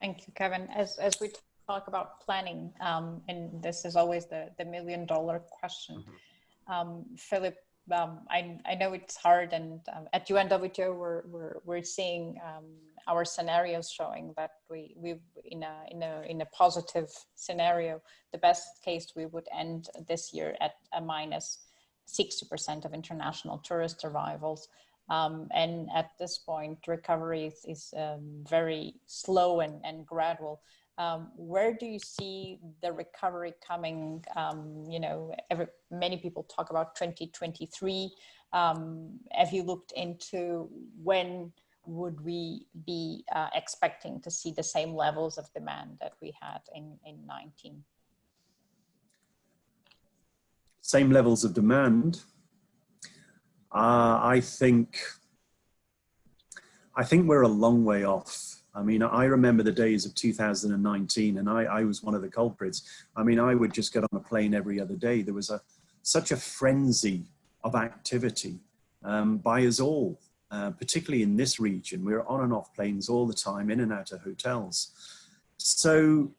Speaker 1: Thank you, Kevin. As we talk about planning, and this is always the $1 million question, Philip, I know it's hard, and at UNWTO we're seeing our scenarios showing that we in a positive scenario, the best case we would end this year at a minus 60% of international tourist arrivals. And at this point, recovery is very slow and gradual. Where do you see the recovery coming? Many people talk about 2023. Have you looked into when would we be expecting to see the same levels of demand that we had in 19?
Speaker 3: Same levels of demand. I think we're a long way off. I mean, I remember the days of 2019, and I was one of the culprits. I mean, I would just get on a plane every other day. There was such a frenzy of activity by us all, particularly in this region. We were on and off planes all the time, in and out of hotels. So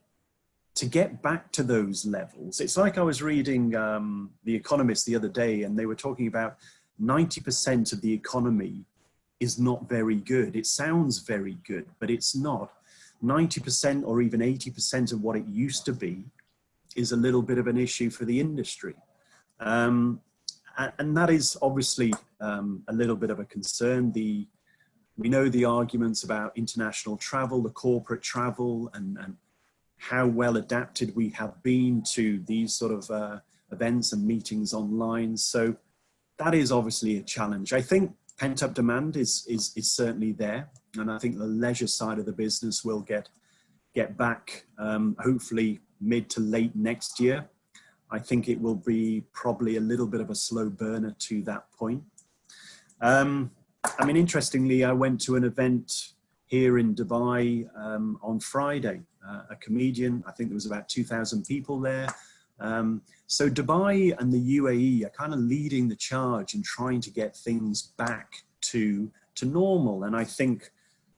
Speaker 3: to get back to those levels, it's like I was reading The Economist the other day, and they were talking about 90% of the economy is not very good. It sounds very good, but it's not. 90% or even 80% of what it used to be is a little bit of an issue for the industry. And that is obviously a little bit of a concern. We know the arguments about international travel, the corporate travel, and how well adapted we have been to these sort of events and meetings online. So that is obviously a challenge. I think pent-up demand is certainly there, and I think the leisure side of the business will get back hopefully mid to late next year. I think it will be probably a little bit of a slow burner to that point. I mean, interestingly, I went to an event here in Dubai on Friday. A comedian, I think there was about 2,000 people there. So Dubai and the UAE are kind of leading the charge in trying to get things back to normal. And I think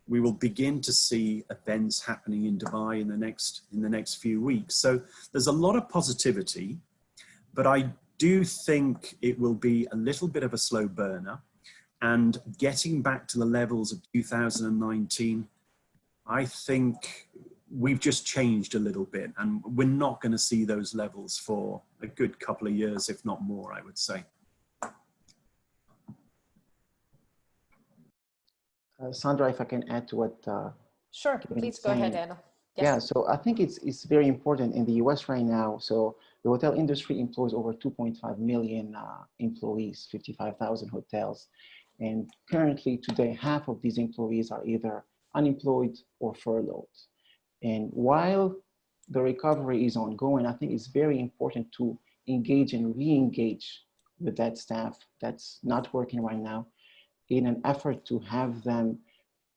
Speaker 3: we will begin to see events happening in Dubai in the next few weeks. So there's a lot of positivity, but I do think it will be a little bit of a slow burner, and getting back to the levels of 2019, I think we've just changed a little bit, and we're not going to see those levels for a good couple of years, if not more, I would say.
Speaker 6: Sandra, if I can add to what
Speaker 1: sure, please go ahead, Anna. Yes.
Speaker 6: Yeah, so I think it's very important in the US right now. So the hotel industry employs over 2.5 million employees, 55,000 hotels. And currently today, half of these employees are either unemployed or furloughed. And while the recovery is ongoing, I think it's very important to engage and re-engage with that staff that's not working right now, in an effort to have them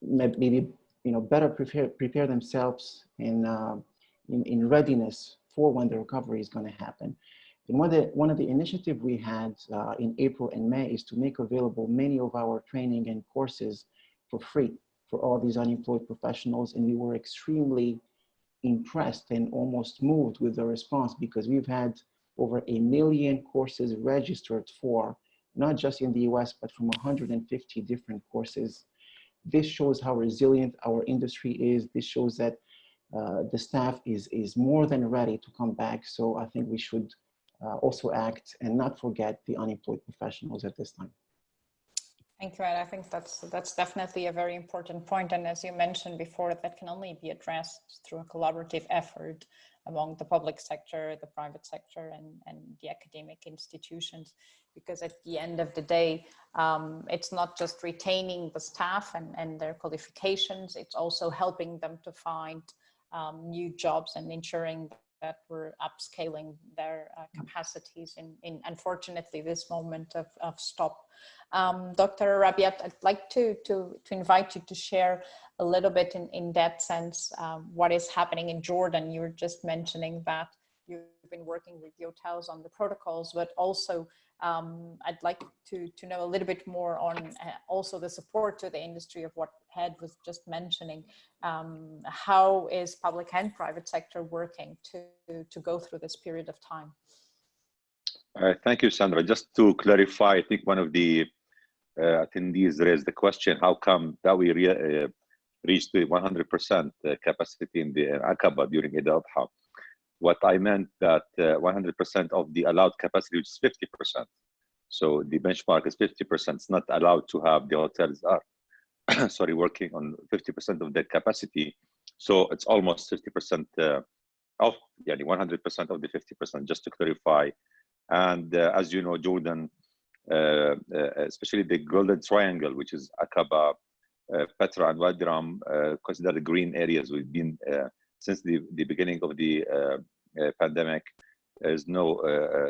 Speaker 6: maybe better prepare themselves in readiness for when the recovery is going to happen. And one of the initiatives we had in April and May is to make available many of our training and courses for free for all these unemployed professionals. And we were extremely impressed and almost moved with the response, because we've had over 1 million courses registered for, not just in the US, but from 150 different courses. This shows how resilient our industry is. This shows that the staff is more than ready to come back. So I think we should also act and not forget the unemployed professionals at this time.
Speaker 1: Thank you, Ed. I think that's definitely a very important point. And as you mentioned before, that can only be addressed through a collaborative effort among the public sector, the private sector, and the academic institutions. Because at the end of the day, it's not just retaining the staff and their qualifications, it's also helping them to find new jobs and ensuring that we're upscaling their capacities in unfortunately this moment of stop. Dr. Rabiat, I'd like to invite you to share a little bit in that sense what is happening in Jordan. You were just mentioning that you've been working with the hotels on the protocols, but also I'd like to know a little bit more on also the support to the industry of what Ed was just mentioning. How is public and private sector working to go through this period of time?
Speaker 5: Thank you, Sandra. Just to clarify, I think one of the attendees raised the question, how come that we reached the 100% capacity in the Aqaba during Eid al-Adha? What I meant that 100% of the allowed capacity, which is 50%. So the benchmark is 50%. It's not allowed to have the hotels are working on 50% of their capacity. So it's almost 50% of 100% of the 50%, just to clarify. And as you know, Jordan, especially the Golden Triangle, which is Aqaba, Petra and Wadi Ram considered green areas. We've been since the beginning of the pandemic. There's no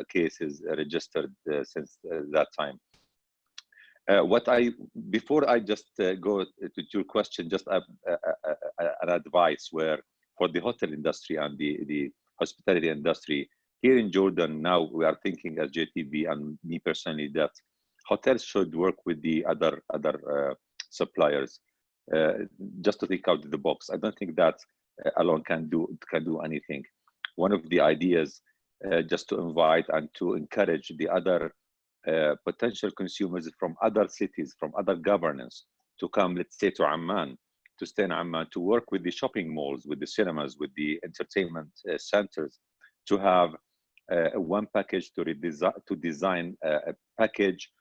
Speaker 5: cases registered since that time. Before I just go to your question, just an advice where for the hotel industry and the hospitality industry here in Jordan, now we are thinking as JTB and me personally that hotels should work with the other suppliers just to think out of the box. I don't think that alone can do anything. One of the ideas just to invite and to encourage the other potential consumers from other cities, from other governments to come, let's say, to Amman, to stay in Amman, to work with the shopping malls, with the cinemas, with the entertainment centers, to have one package to design a package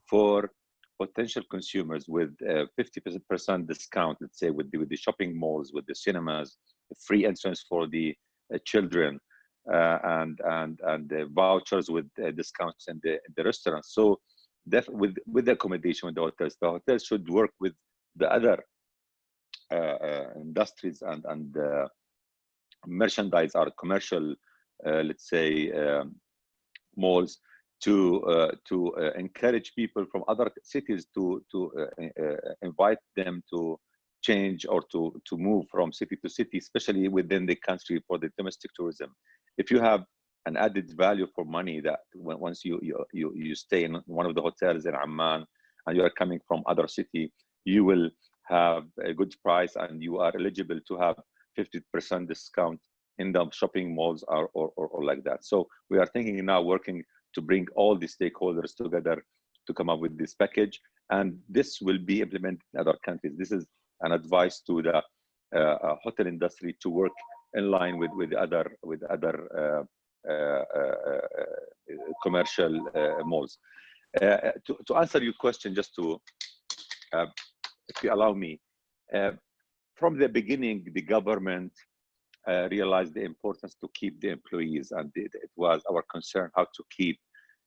Speaker 5: for potential consumers with 50% discount, let's say, with the shopping malls, with the cinemas, free entrance for the children, and the vouchers with discounts in the restaurants. So with the accommodation with the hotels should work with the other industries and merchandise or commercial, let's say, malls to encourage people from other cities to invite them to change or to move from city to city, especially within the country for the domestic tourism. If you have an added value for money that once you stay in one of the hotels in Amman and you are coming from other city, you will have a good price and you are eligible to have 50% discount in the shopping malls or like that. So we are thinking now, working to bring all the stakeholders together to come up with this package, and this will be implemented in other countries. This is an advice to the hotel industry to work in line with other commercial malls. To answer your question, just to if you allow me, from the beginning, the government realized the importance to keep the employees, and it was our concern how to keep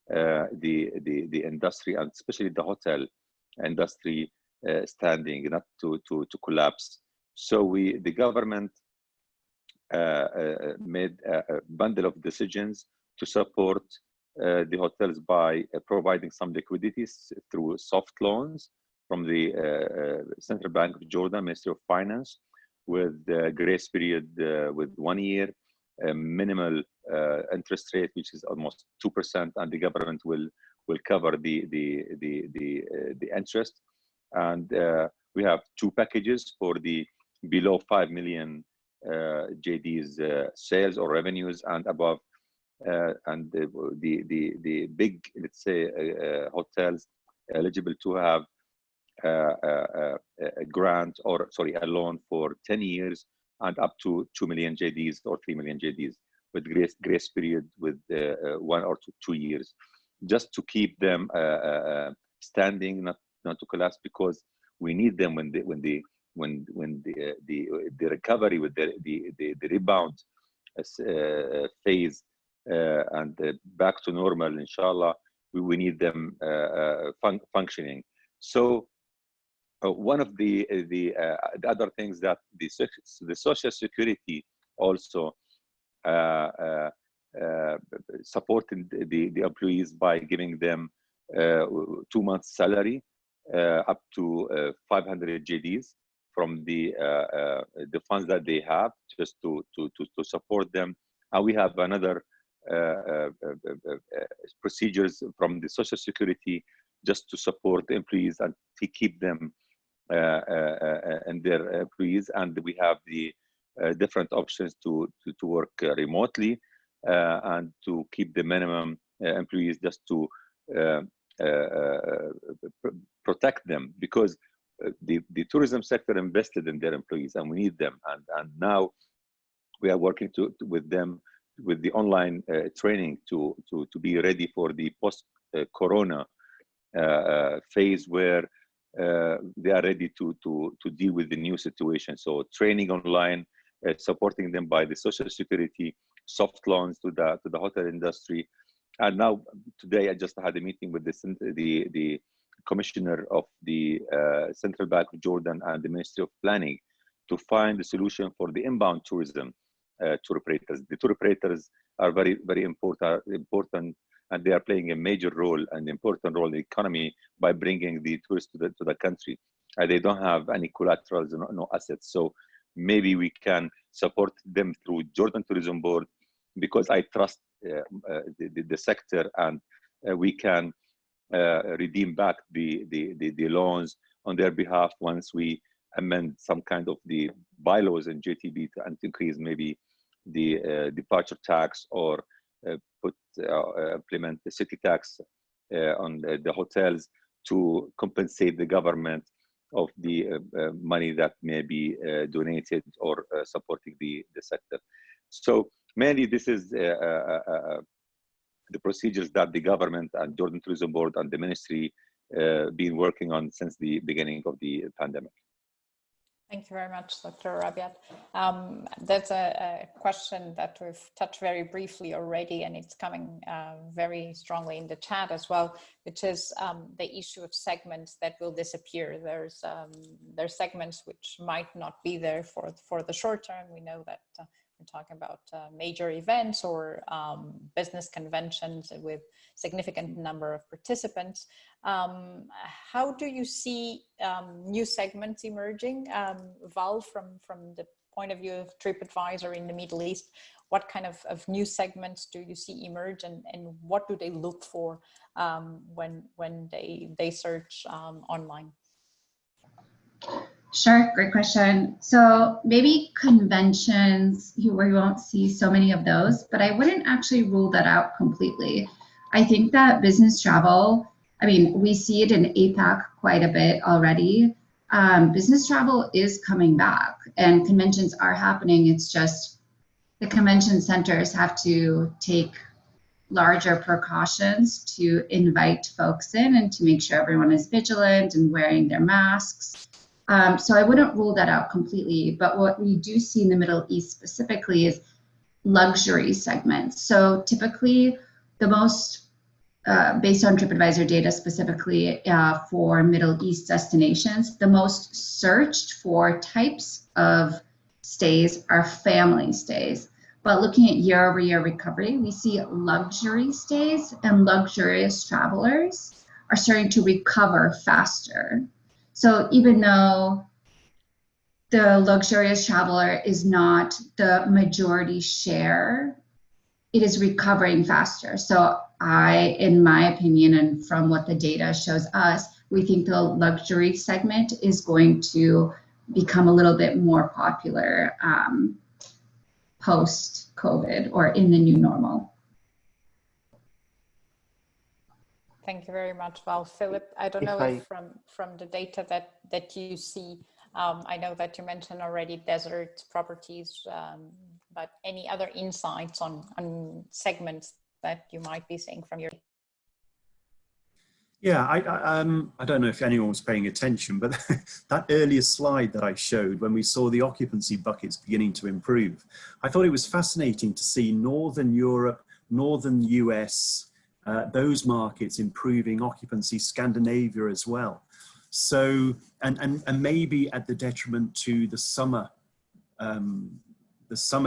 Speaker 5: the industry, and especially the hotel industry, standing, not to collapse. So the government made a bundle of decisions to support the hotels by providing some liquidities through soft loans from the Central Bank of Jordan, Ministry of Finance, with grace period with 1 year, minimal interest rate, which is almost 2%, and the government will cover the interest. And we have 2 packages for the below 5 million JDs sales or revenues and above, and the big, let's say, hotels eligible to have a grant, or sorry, a loan for 10 years and up to 2 million JDs or 3 million JDs with grace period with 1 or 2 years, just to keep them standing, not to collapse, because we need them when the recovery, with the rebound phase and back to normal, inshallah, we need them functioning. So one of the other things that the Social Security also supporting the employees by giving them 2 months salary up to 500 JDs from the funds that they have, just to support them. And we have another procedures from the Social Security just to support the employees and to keep them and their employees. And we have the different options to work remotely and to keep the minimum employees, just to protect them, because the tourism sector invested in their employees and we need them. And now we are working with them with the online training to be ready for the post-corona phase, where they are ready to deal with the new situation. So training online, supporting them by the Social Security, soft loans to the hotel industry. And now today I just had a meeting with the commissioner of the Central Bank of Jordan and the Ministry of Planning to find a solution for the inbound tourism tour operators. The tour operators are very, very important, and they are playing a major role, an important role in the economy by bringing the tourists to the country. They don't have any collaterals, no assets. So maybe we can support them through Jordan Tourism Board, because I trust the sector, and we can redeem back the loans on their behalf once we amend some kind of the bylaws in JTB and increase maybe the departure tax, or implement the city tax on the hotels to compensate the government of the money that may be donated or supporting the sector. So mainly this is the procedures that the government and Jordan Tourism Board and the ministry been working on since the beginning of the pandemic.
Speaker 1: Thank you very much, Dr. Rabiat. That's a question that we've touched very briefly already, and it's coming very strongly in the chat as well, which is the issue of segments that will disappear. There's segments which might not be there for the short term. We know that we're talking about major events or business conventions with significant number of participants. How do you see new segments emerging? Val, from the point of view of TripAdvisor in the Middle East, what kind of new segments do you see emerge, and what do they look for when they search online?
Speaker 4: Sure, great question. So maybe conventions, where you won't see so many of those, but I wouldn't actually rule that out completely. I think that business travel, I mean, we see it in APAC quite a bit already. Business travel is coming back and conventions are happening. It's just the convention centers have to take larger precautions to invite folks in and to make sure everyone is vigilant and wearing their masks. So I wouldn't rule that out completely, but what we do see in the Middle East specifically is luxury segments. So typically the most, based on TripAdvisor data specifically for Middle East destinations, the most searched for types of stays are family stays. But looking at year-over-year recovery, we see luxury stays and luxurious travelers are starting to recover faster. So even though the luxurious traveler is not the majority share, it is recovering faster. So in my opinion, and from what the data shows us, we think the luxury segment is going to become a little bit more popular post-COVID or in the new normal.
Speaker 1: Thank you very much, Val. Philip, I don't know if from the data that you see, I know that you mentioned already desert properties, but any other insights on segments that you might be seeing from your?
Speaker 3: Yeah, I don't know if anyone was paying attention, but that earlier slide that I showed when we saw the occupancy buckets beginning to improve, I thought it was fascinating to see Northern Europe, Northern US, those markets improving occupancy, Scandinavia as well. So, and maybe at the detriment to the summer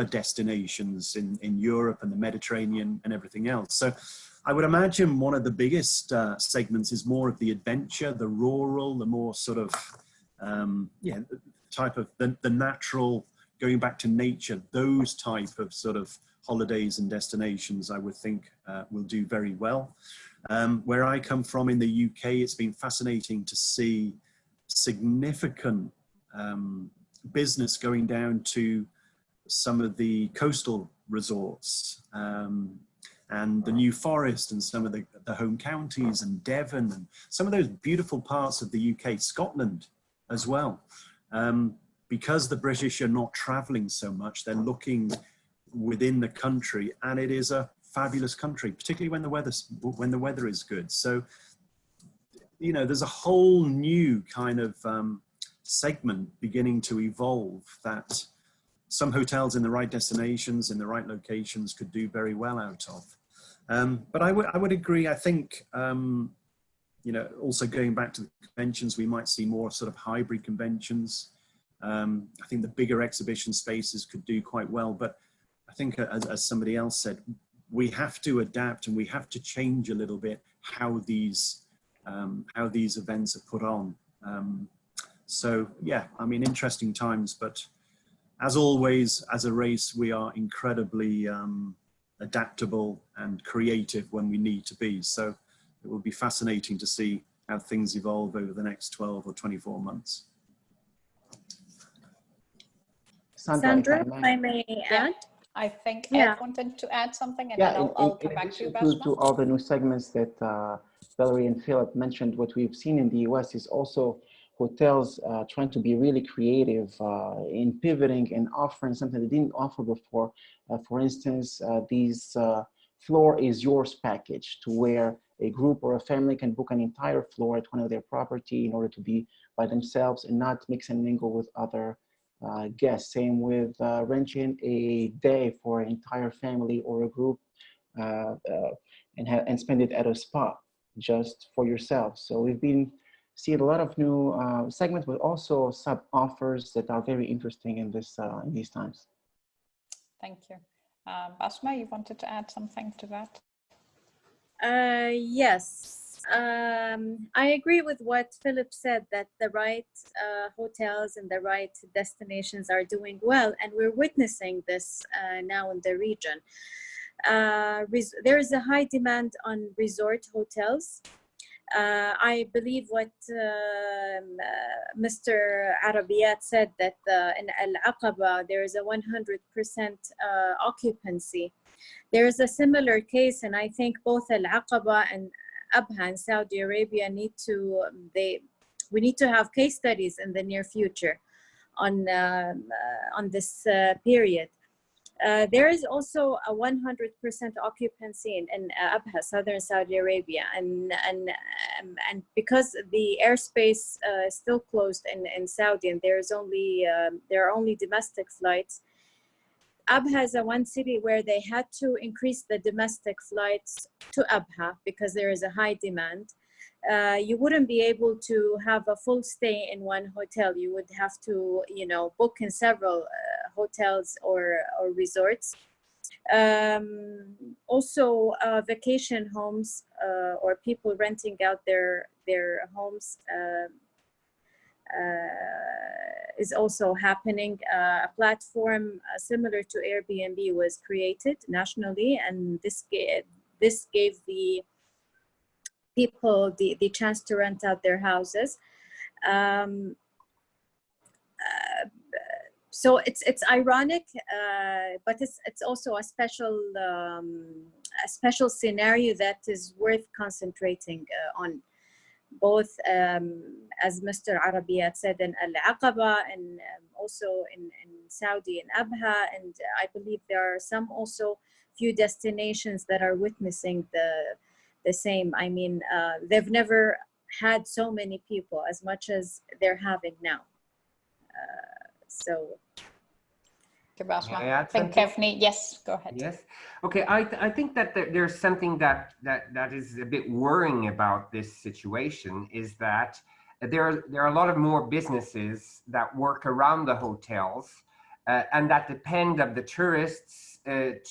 Speaker 3: destinations in Europe and the Mediterranean and everything else. So I would imagine one of the biggest segments is more of the adventure, the rural, the more sort of, type of the natural, going back to nature, those type of sort of holidays and destinations, I would think will do very well. Where I come from in the UK, it's been fascinating to see significant business going down to some of the coastal resorts and the New Forest and some of the home counties and Devon and some of those beautiful parts of the UK, Scotland as well. Because the British are not traveling so much, they're looking within the country, and it is a fabulous country, particularly when the weather is good. So, you know, there's a whole new kind of segment beginning to evolve that some hotels in the right destinations, in the right locations could do very well out of. But I would agree, I think, you you know, also going back to the conventions, we might see more sort of hybrid conventions. I think the bigger exhibition spaces could do quite well, but I think as somebody else said, we have to adapt and we have to change a little bit how these events are put on. So yeah, I mean, interesting times, but as always, as a race, we are incredibly adaptable and creative when we need to be. So it will be fascinating to see how things evolve over the next 12 or 24 months.
Speaker 2: Sandra, if I may add.
Speaker 1: I think Ed wanted to add something, and then I'll come back to you, Basma.
Speaker 6: To all the new segments that Valerie and Philip mentioned, what we've seen in the US is also hotels trying to be really creative in pivoting and offering something they didn't offer before. For instance, these floor is yours package, to where a group or a family can book an entire floor at one of their property in order to be by themselves and not mix and mingle with other guests. Same with renting a day for an entire family or a group and spend it at a spa just for yourself. So we've been seeing a lot of new segments, but also sub offers that are very interesting in these times.
Speaker 1: Thank you. Basma, you wanted to add something to that?
Speaker 2: Yes, I agree with what Philip said, that the right hotels and the right destinations are doing well, and we're witnessing this now in the region. There is a high demand on resort hotels. I believe what Mr. Arabiyat said, that in Al-Aqaba there is a 100% occupancy. There is a similar case, and I think both Al-Aqaba and Abha in Saudi Arabia we need to have case studies in the near future on this period. There is also a 100% occupancy in Abha, southern Saudi Arabia, and because the airspace is still closed in Saudi, and there are only domestic flights. Abha is one city where they had to increase the domestic flights to Abha because there is a high demand. You wouldn't be able to have a full stay in one hotel. You would have to, book in several hotels or resorts. Also, vacation homes or people renting out their homes is also happening. A platform similar to Airbnb was created nationally, and this gave the people the chance to rent out their houses. So it's ironic, but it's also a special scenario that is worth concentrating on. Both, as Mr. Arabiyat said, in Al-Aqaba, and also in Saudi and Abha, and I believe there are some also few destinations that are witnessing the same. I mean, they've never had so many people as much as they're having now. So.
Speaker 1: I think Kevni, yes, go ahead.
Speaker 7: Yes. Okay. I think that there's something that is a bit worrying about this situation, is that there are a lot of more businesses that work around the hotels and that depend on the tourists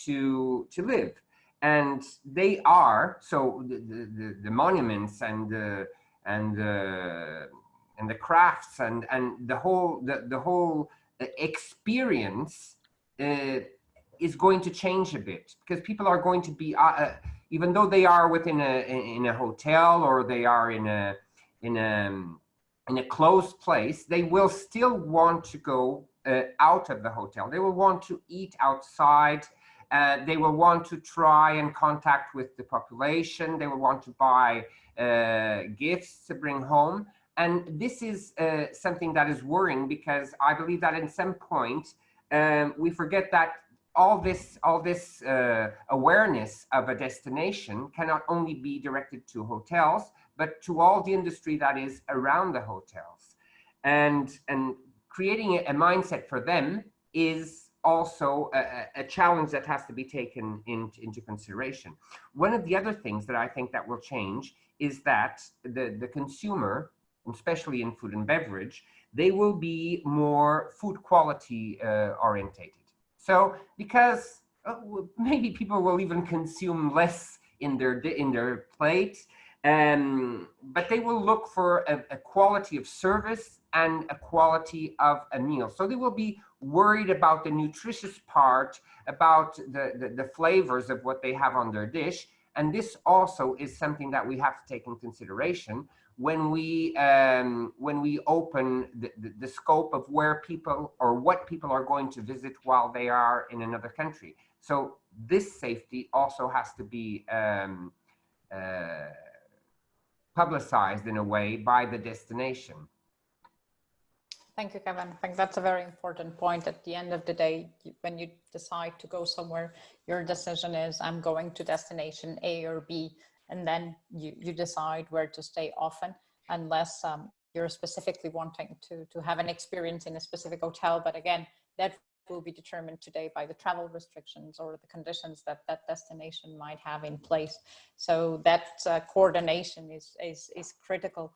Speaker 7: to live, and they are so the monuments and the crafts and the whole experience is going to change a bit, because people are going to be even though they are within in a hotel, or they are in a closed place, they will still want to go out of the hotel. They will want to eat outside. They will want to try and contact with the population. They will want to buy gifts to bring home. And this is something that is worrying, because I believe that at some point we forget that all this awareness of a destination cannot only be directed to hotels, but to all the industry that is around the hotels. And creating a mindset for them is also a challenge that has to be taken into consideration. One of the other things that I think that will change is that the consumer, especially in food and beverage, they will be more food quality orientated. So because maybe people will even consume less in their plate, but they will look for a quality of service and a quality of a meal. So they will be worried about the nutritious part, about the flavors of what they have on their dish. And this also is something that we have to take in consideration when we open the scope of where people or what people are going to visit while they are in another country. So this safety also has to be publicized in a way by the destination.
Speaker 1: Thank you, Kevin. I think that's a very important point. At the end of the day, when you decide to go somewhere, your decision is, I'm going to destination A or B, and then you decide where to stay often, unless you're specifically wanting to have an experience in a specific hotel. But again, that will be determined today by the travel restrictions or the conditions that that destination might have in place. So that coordination is critical.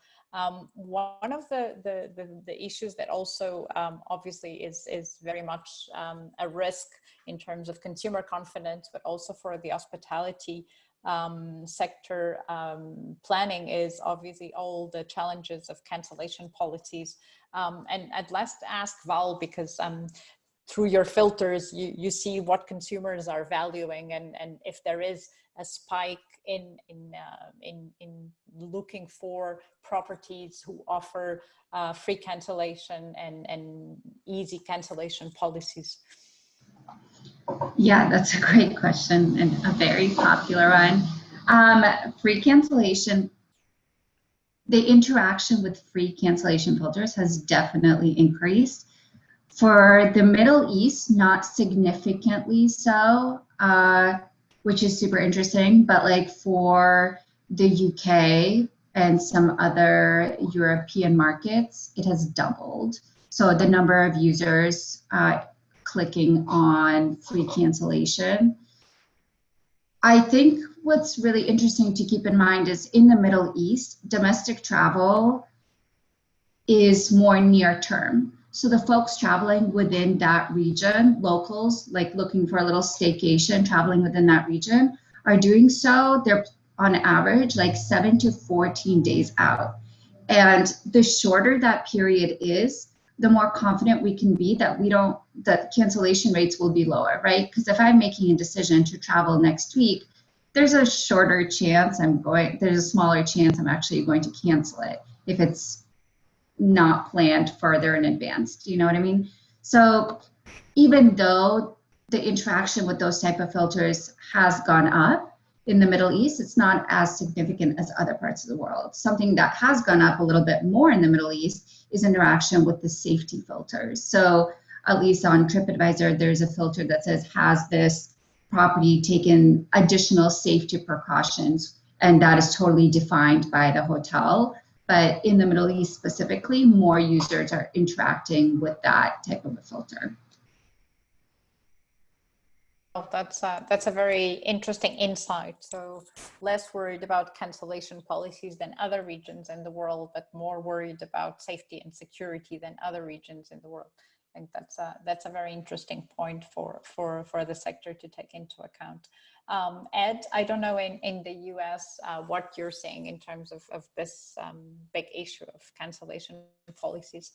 Speaker 1: One of the issues that also obviously is very much a risk in terms of consumer confidence, but also for the hospitality sector planning, is obviously all the challenges of cancellation policies. And I'd like to ask Val, because through your filters, you see what consumers are valuing, and if there is a spike in looking for properties who offer free cancellation and easy cancellation policies.
Speaker 4: Yeah, that's a great question and a very popular one. Free cancellation, the interaction with free cancellation filters has definitely increased. For the Middle East, not significantly so, which is super interesting, but like for the UK and some other European markets, it has doubled. So the number of users clicking on free cancellation. I think what's really interesting to keep in mind is in the Middle East, domestic travel is more near term. So the folks traveling within that region, locals, like looking for a little staycation, traveling within that region, are doing so, they're on average like 7 to 14 days out. And the shorter that period is, the more confident we can be that that cancellation rates will be lower, right? Because if I'm making a decision to travel next week, there's a shorter chance there's a smaller chance I'm actually going to cancel it if it's not planned further in advance. Do you know what I mean? So even though the interaction with those type of filters has gone up in the Middle East, it's not as significant as other parts of the world. Something that has gone up a little bit more in the Middle East is interaction with the safety filters. So at least on TripAdvisor, there's a filter that says, has this property taken additional safety precautions? And that is totally defined by the hotel. But in the Middle East specifically, more users are interacting with that type of a filter.
Speaker 1: Oh, that's a very interesting insight. So less worried about cancellation policies than other regions in the world, but more worried about safety and security than other regions in the world. I think that's a very interesting point for the sector to take into account. Ed, I don't know in the US what you're seeing in terms of this big issue of cancellation policies.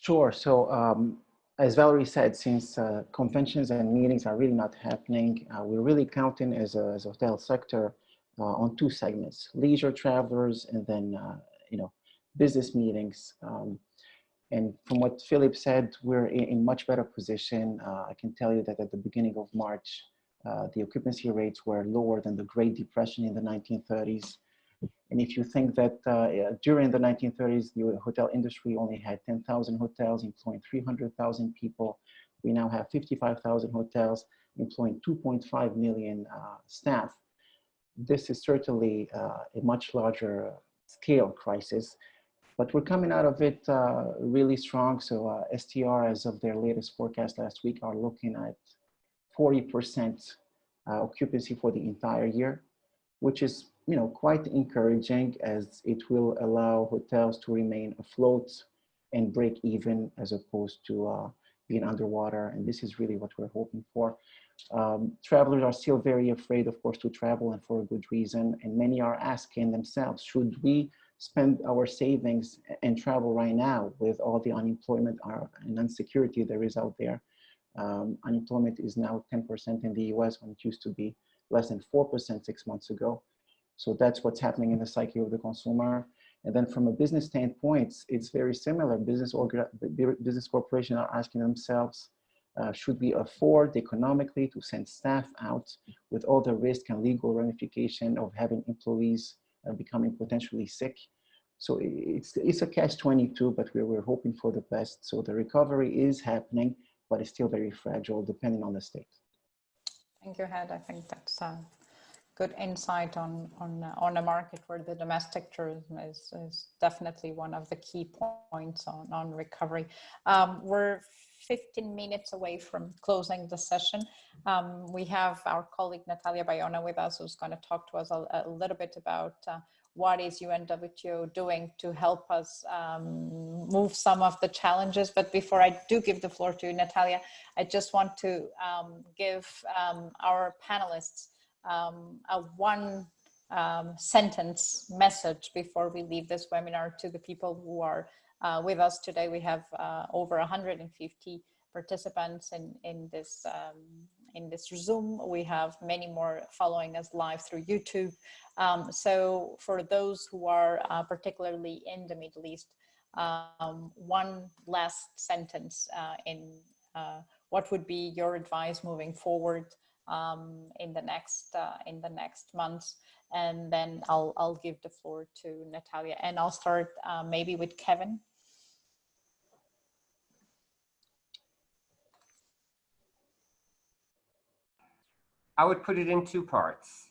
Speaker 6: Sure. So as Valerie said, since conventions and meetings are really not happening, we're really counting as a hotel sector on two segments: leisure travelers and then business meetings. And from what Philip said, we're in much better position. I can tell you that at the beginning of March, the occupancy rates were lower than the Great Depression in the 1930s. And if you think that during the 1930s, the hotel industry only had 10,000 hotels employing 300,000 people, we now have 55,000 hotels employing 2.5 million staff. This is certainly a much larger scale crisis. But we're coming out of it really strong. So STR, as of their latest forecast last week, are looking at 40% occupancy for the entire year, which is quite encouraging, as it will allow hotels to remain afloat and break even as opposed to being underwater. And this is really what we're hoping for. Travelers are still very afraid, of course, to travel, and for a good reason. And many are asking themselves, should we spend our savings and travel right now with all the unemployment and insecurity there is out there? Unemployment is now 10% in the US when it used to be less than 4% 6 months ago. So that's what's happening in the psyche of the consumer. And then from a business standpoint, it's very similar. Business corporations are asking themselves, should we afford economically to send staff out with all the risk and legal ramification of having employees becoming potentially sick? So it's a catch-22, but we're hoping for the best. So the recovery is happening, but it's still very fragile depending on the state.
Speaker 1: Thank you, Had. I think that's good insight on a market where the domestic tourism is definitely one of the key points on recovery. We're 15 minutes away from closing the session. We have our colleague Natalia Bayona with us, who's going to talk to us a little bit about what is UNWTO doing to help us move some of the challenges. But before I do give the floor to Natalia, I just want to give our panelists a one sentence message before we leave this webinar to the people who are with us today. We have over 150 participants in this Zoom. We have many more following us live through YouTube. So for those who are particularly in the Middle East, one last sentence in what would be your advice moving forward in the next months, and then I'll give the floor to Natalia, and I'll start maybe with Kevin.
Speaker 7: I would put it in two parts.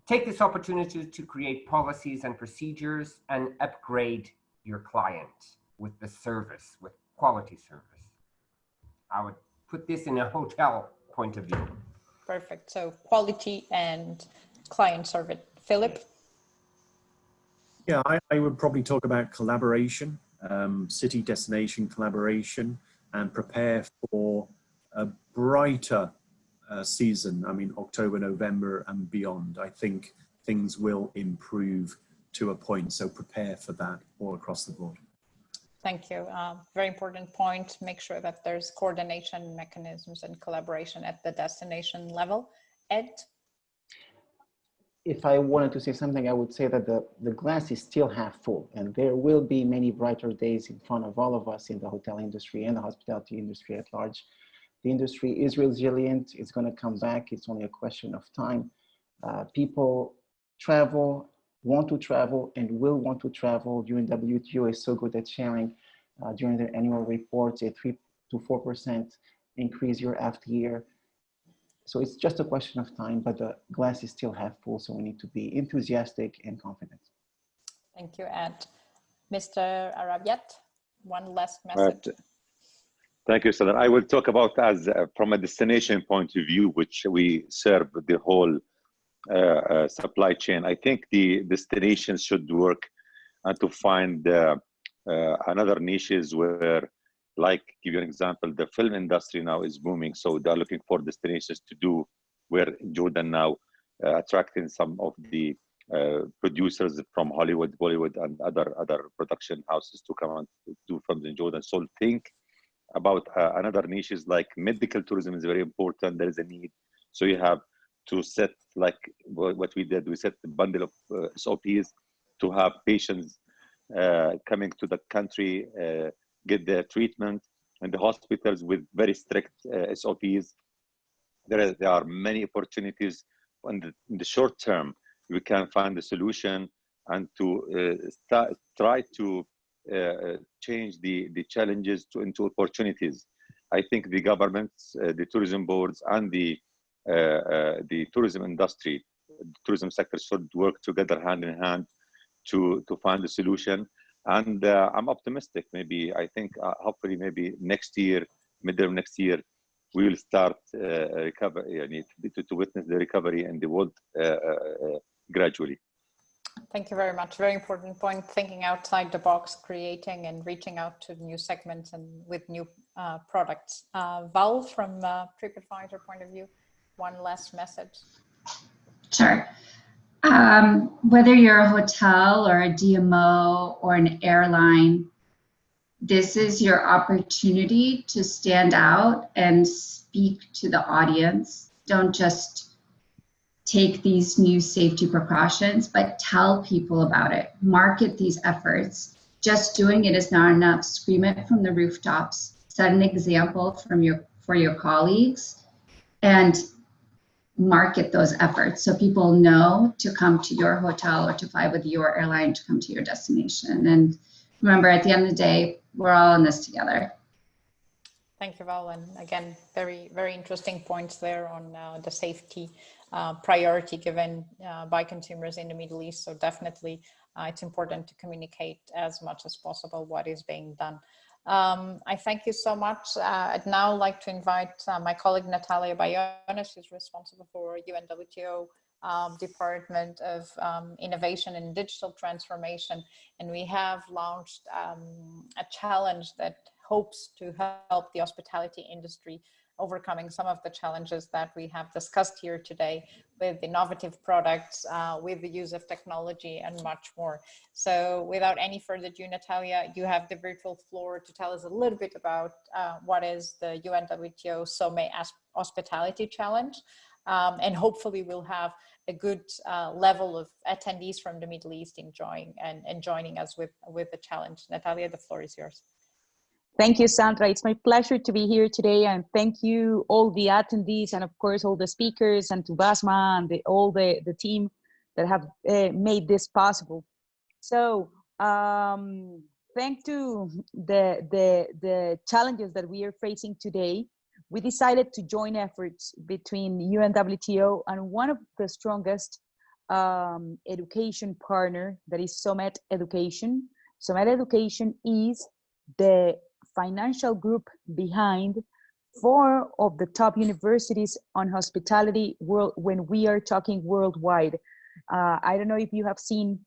Speaker 7: Take this opportunity to create policies and procedures and upgrade your client with the service, with quality service. I would put this in a hotel point of view.
Speaker 1: Perfect. So quality and client service. Philip?
Speaker 3: Yeah, I would probably talk about collaboration, city destination collaboration, and prepare for a brighter season. I mean, October, November and beyond. I think things will improve to a point. So prepare for that all across the board.
Speaker 1: Thank you. Very important point. Make sure that there's coordination mechanisms and collaboration at the destination level. Ed?
Speaker 6: If I wanted to say something, I would say that the glass is still half full, and there will be many brighter days in front of all of us in the hotel industry and the hospitality industry at large. The industry is resilient. It's going to come back. It's only a question of time. People want to travel and will want to travel. UNWTO is so good at sharing during their annual reports a 3 to 4% increase year after year. So it's just a question of time, but the glass is still half full, so we need to be enthusiastic and confident.
Speaker 1: Thank you, Ed. Mr. Arabiat, one last message.
Speaker 5: Thank you, Sadar. I will talk about as from a destination point of view, which we serve the whole supply chain. I think the destinations should work and to find another niches where, like, give you an example, the film industry now is booming. So they're looking for destinations to do, where Jordan now attracting some of the producers from Hollywood, Bollywood, and other production houses to come and do films in Jordan. So think about another niches like medical tourism is very important. There is a need. So you have to set, like what we did, we set a bundle of SOPs to have patients coming to the country, get their treatment, and the hospitals with very strict SOPs. There are many opportunities in the short term. We can find a solution and to try to change the challenges into opportunities. I think the governments, the tourism boards, and the tourism industry, the tourism sector should work together hand in hand to find a solution. And I'm optimistic. Maybe I think hopefully maybe next year, middle of next year, we will start recovery. To witness the recovery in the world gradually.
Speaker 1: Thank you very much. Very important point, thinking outside the box, creating and reaching out to new segments and with new products. Val, from TripAdvisor point of view, one last message.
Speaker 4: Sure. Whether you're a hotel or a DMO or an airline, this is your opportunity to stand out and speak to the audience. Don't just take these new safety precautions, but tell people about it. Market these efforts. Just doing it is not enough. Scream it from the rooftops. Set an example for your colleagues, and market those efforts so people know to come to your hotel or to fly with your airline to come to your destination. And remember, at the end of the day, we're all in this together.
Speaker 1: Thank you, Val. And again, very, very interesting points there on the safety priority given by consumers in the Middle East. So definitely it's important to communicate as much as possible what is being done. I thank you so much. I'd now like to invite my colleague Natalia Bayones, who's responsible for UNWTO Department of Innovation and Digital Transformation. And we have launched a challenge that hopes to help the hospitality industry overcoming some of the challenges that we have discussed here today with innovative products, with the use of technology and much more. So without any further ado, Natalia, you have the virtual floor to tell us a little bit about what is the UNWTO SOME Hospitality Challenge. And hopefully we'll have a good level of attendees from the Middle East enjoying and joining us with the challenge. Natalia, the floor is yours.
Speaker 8: Thank you, Sandra. It's my pleasure to be here today, and thank you all the attendees and of course all the speakers and to Basma and all the team that have made this possible. So thanks to the challenges that we are facing today, we decided to join efforts between UNWTO and one of the strongest education partner, that is Somet Education. Somet Education is the financial group behind 4 of the top universities on hospitality world when we are talking worldwide. I don't know if you have seen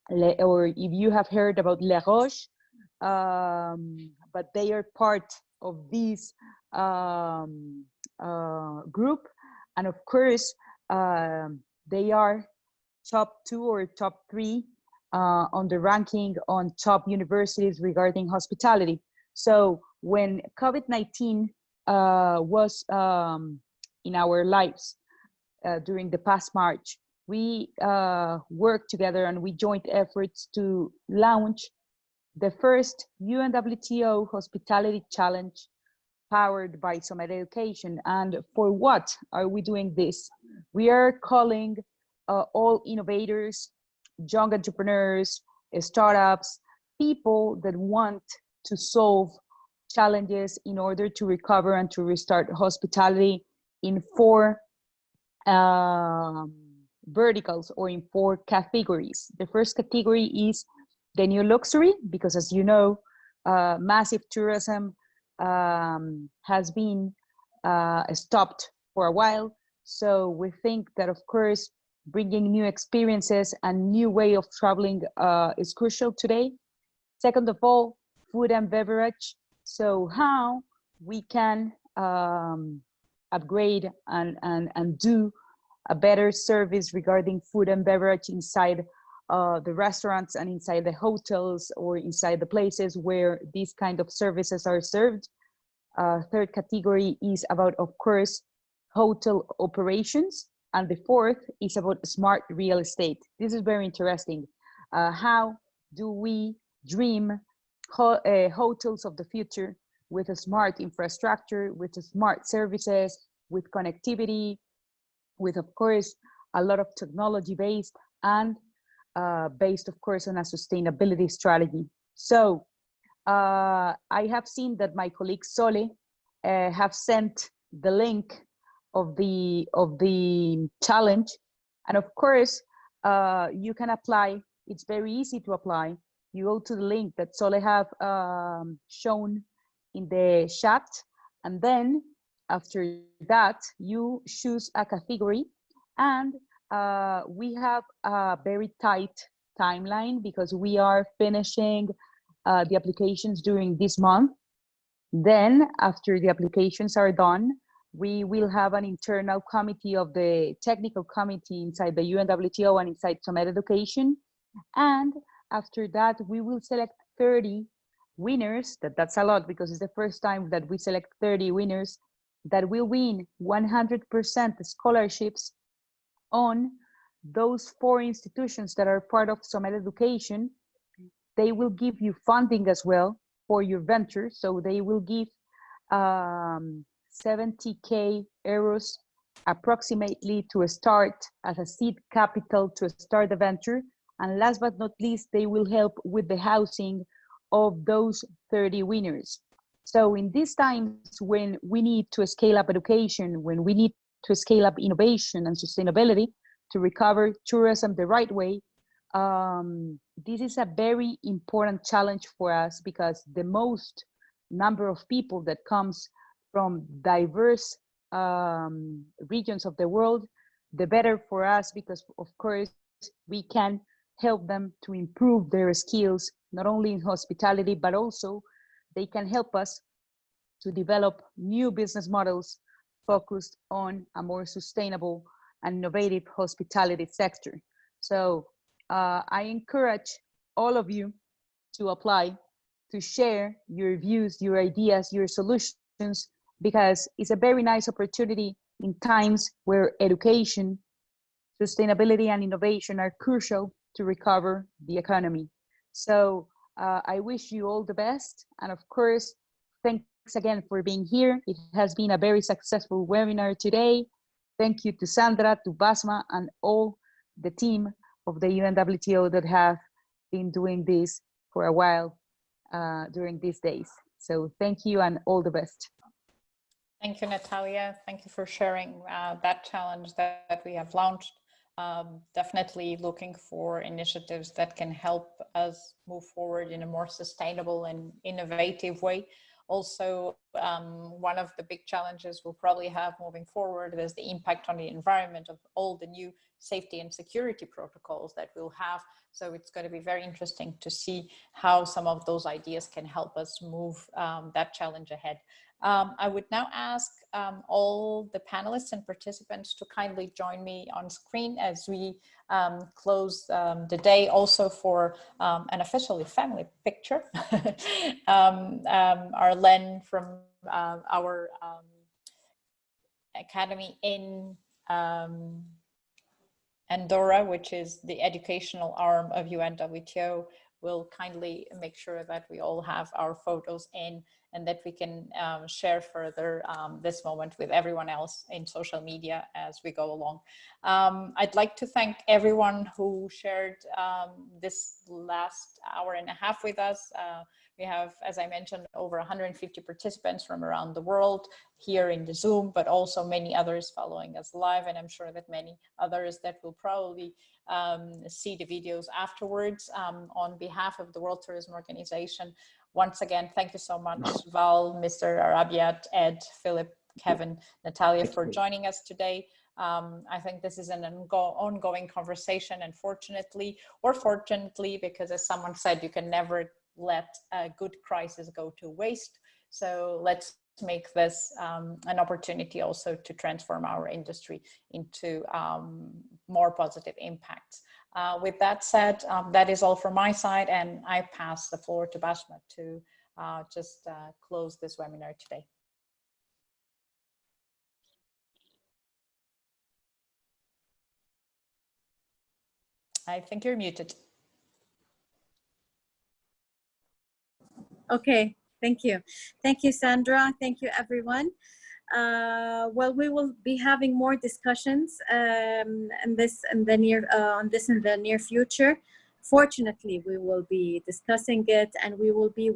Speaker 8: or if you have heard about Les Roches, but they are part of this group, and of course they are top 2 or top 3 on the ranking on top universities regarding hospitality. So when COVID-19 was in our lives during the past March, we worked together and we joined efforts to launch the first UNWTO Hospitality Challenge powered by Somet Education. And for what are we doing this? We are calling all innovators, young entrepreneurs, startups, people that want to solve challenges in order to recover and to restart hospitality in 4 verticals or in 4 categories. The first category is the new luxury, because as you know, massive tourism has been stopped for a while. So we think that of course, bringing new experiences and new way of traveling is crucial today. Second of all, food and beverage. So how we can upgrade and do a better service regarding food and beverage inside the restaurants and inside the hotels or inside the places where these kind of services are served. Third category is about, of course, hotel operations. And the fourth is about smart real estate. This is very interesting. How do we dream hotels of the future with a smart infrastructure, with a smart services, with connectivity, with, of course, a lot of technology based and based, of course, on a sustainability strategy. So I have seen that my colleague Sole have sent the link of the challenge, and of course you can apply. It's very easy to apply. You go to the link that Sole have shown in the chat, and then after that you choose a category, and we have a very tight timeline because we are finishing the applications during this month. Then, after the applications are done, we will have an internal committee of the technical committee inside the UNWTO and inside Summit Education. And after that, we will select 30 winners. That's a lot because it's the first time that we select 30 winners that will win 100% scholarships on those 4 institutions that are part of Summit Education. They will give you funding as well for your venture. So they will give 70K euros approximately to start as a seed capital to start the venture. And last but not least, they will help with the housing of those 30 winners. So in these times when we need to scale up education, when we need to scale up innovation and sustainability to recover tourism the right way, this is a very important challenge for us because the most number of people that comes from diverse regions of the world, the better for us because of course we can help them to improve their skills, not only in hospitality, but also they can help us to develop new business models focused on a more sustainable and innovative hospitality sector. So I encourage all of you to apply, to share your views, your ideas, your solutions, because it's a very nice opportunity in times where education, sustainability, and innovation are crucial to recover the economy. So I wish you all the best. And of course, thanks again for being here. It has been a very successful webinar today. Thank you to Sandra, to Basma, and all the team of the UNWTO that have been doing this for a while during these days. So thank you and all the best.
Speaker 1: Thank you, Natalia. Thank you for sharing that challenge that we have launched. Definitely looking for initiatives that can help us move forward in a more sustainable and innovative way. Also, one of the big challenges we'll probably have moving forward is the impact on the environment of all the new safety and security protocols that we'll have. So it's going to be very interesting to see how some of those ideas can help us move that challenge ahead. I would now ask all the panelists and participants to kindly join me on screen as we close the day, also for an officially family picture. Arlen from our academy in Andorra, which is the educational arm of UNWTO, will kindly make sure that we all have our photos in and that we can share further this moment with everyone else in social media as we go along. I'd like to thank everyone who shared this last hour and a half with us. We have, as I mentioned, over 150 participants from around the world here in the Zoom, but also many others following us live. And I'm sure that many others that will probably see the videos afterwards. On behalf of the World Tourism Organization, once again, thank you so much, Val, Mr. Arabiat, Ed, Philip, Kevin, Natalia, for joining us today. I think this is an ongoing conversation, unfortunately, or fortunately, because as someone said, you can never let a good crisis go to waste. So let's make this an opportunity also to transform our industry into more positive impacts. With that said, that is all from my side, and I pass the floor to Basma to just close this webinar today. I think you're muted.
Speaker 2: Okay, thank you. Thank you, Sandra. Thank you, everyone. Well, we will be having more discussions on this in the near future. Fortunately, we will be discussing it, and we will be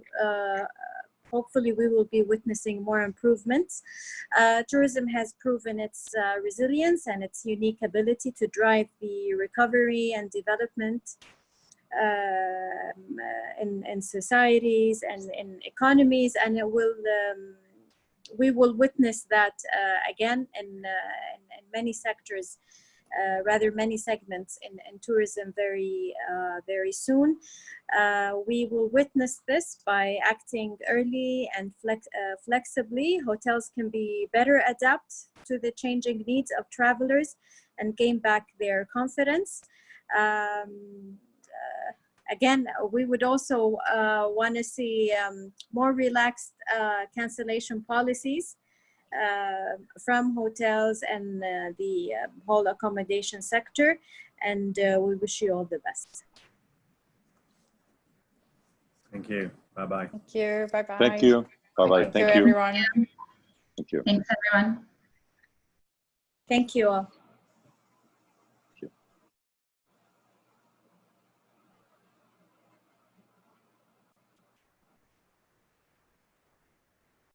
Speaker 2: hopefully we will be witnessing more improvements. Tourism has proven its resilience and its unique ability to drive the recovery and development in societies and in economies, and it will we will witness that again in many sectors rather many segments in tourism very soon. We will witness this by acting early and flexibly. Hotels can be better adapt to the changing needs of travelers and gain back their confidence. Again, we would also want to see more relaxed cancellation policies from hotels and the whole accommodation sector. And we wish you all the best.
Speaker 3: Thank you. Bye-bye.
Speaker 1: Thank you. Bye-bye.
Speaker 5: Thank you. Bye-bye.
Speaker 1: Thank you, everyone.
Speaker 5: Thank you.
Speaker 4: Thanks, everyone.
Speaker 2: Thank you all.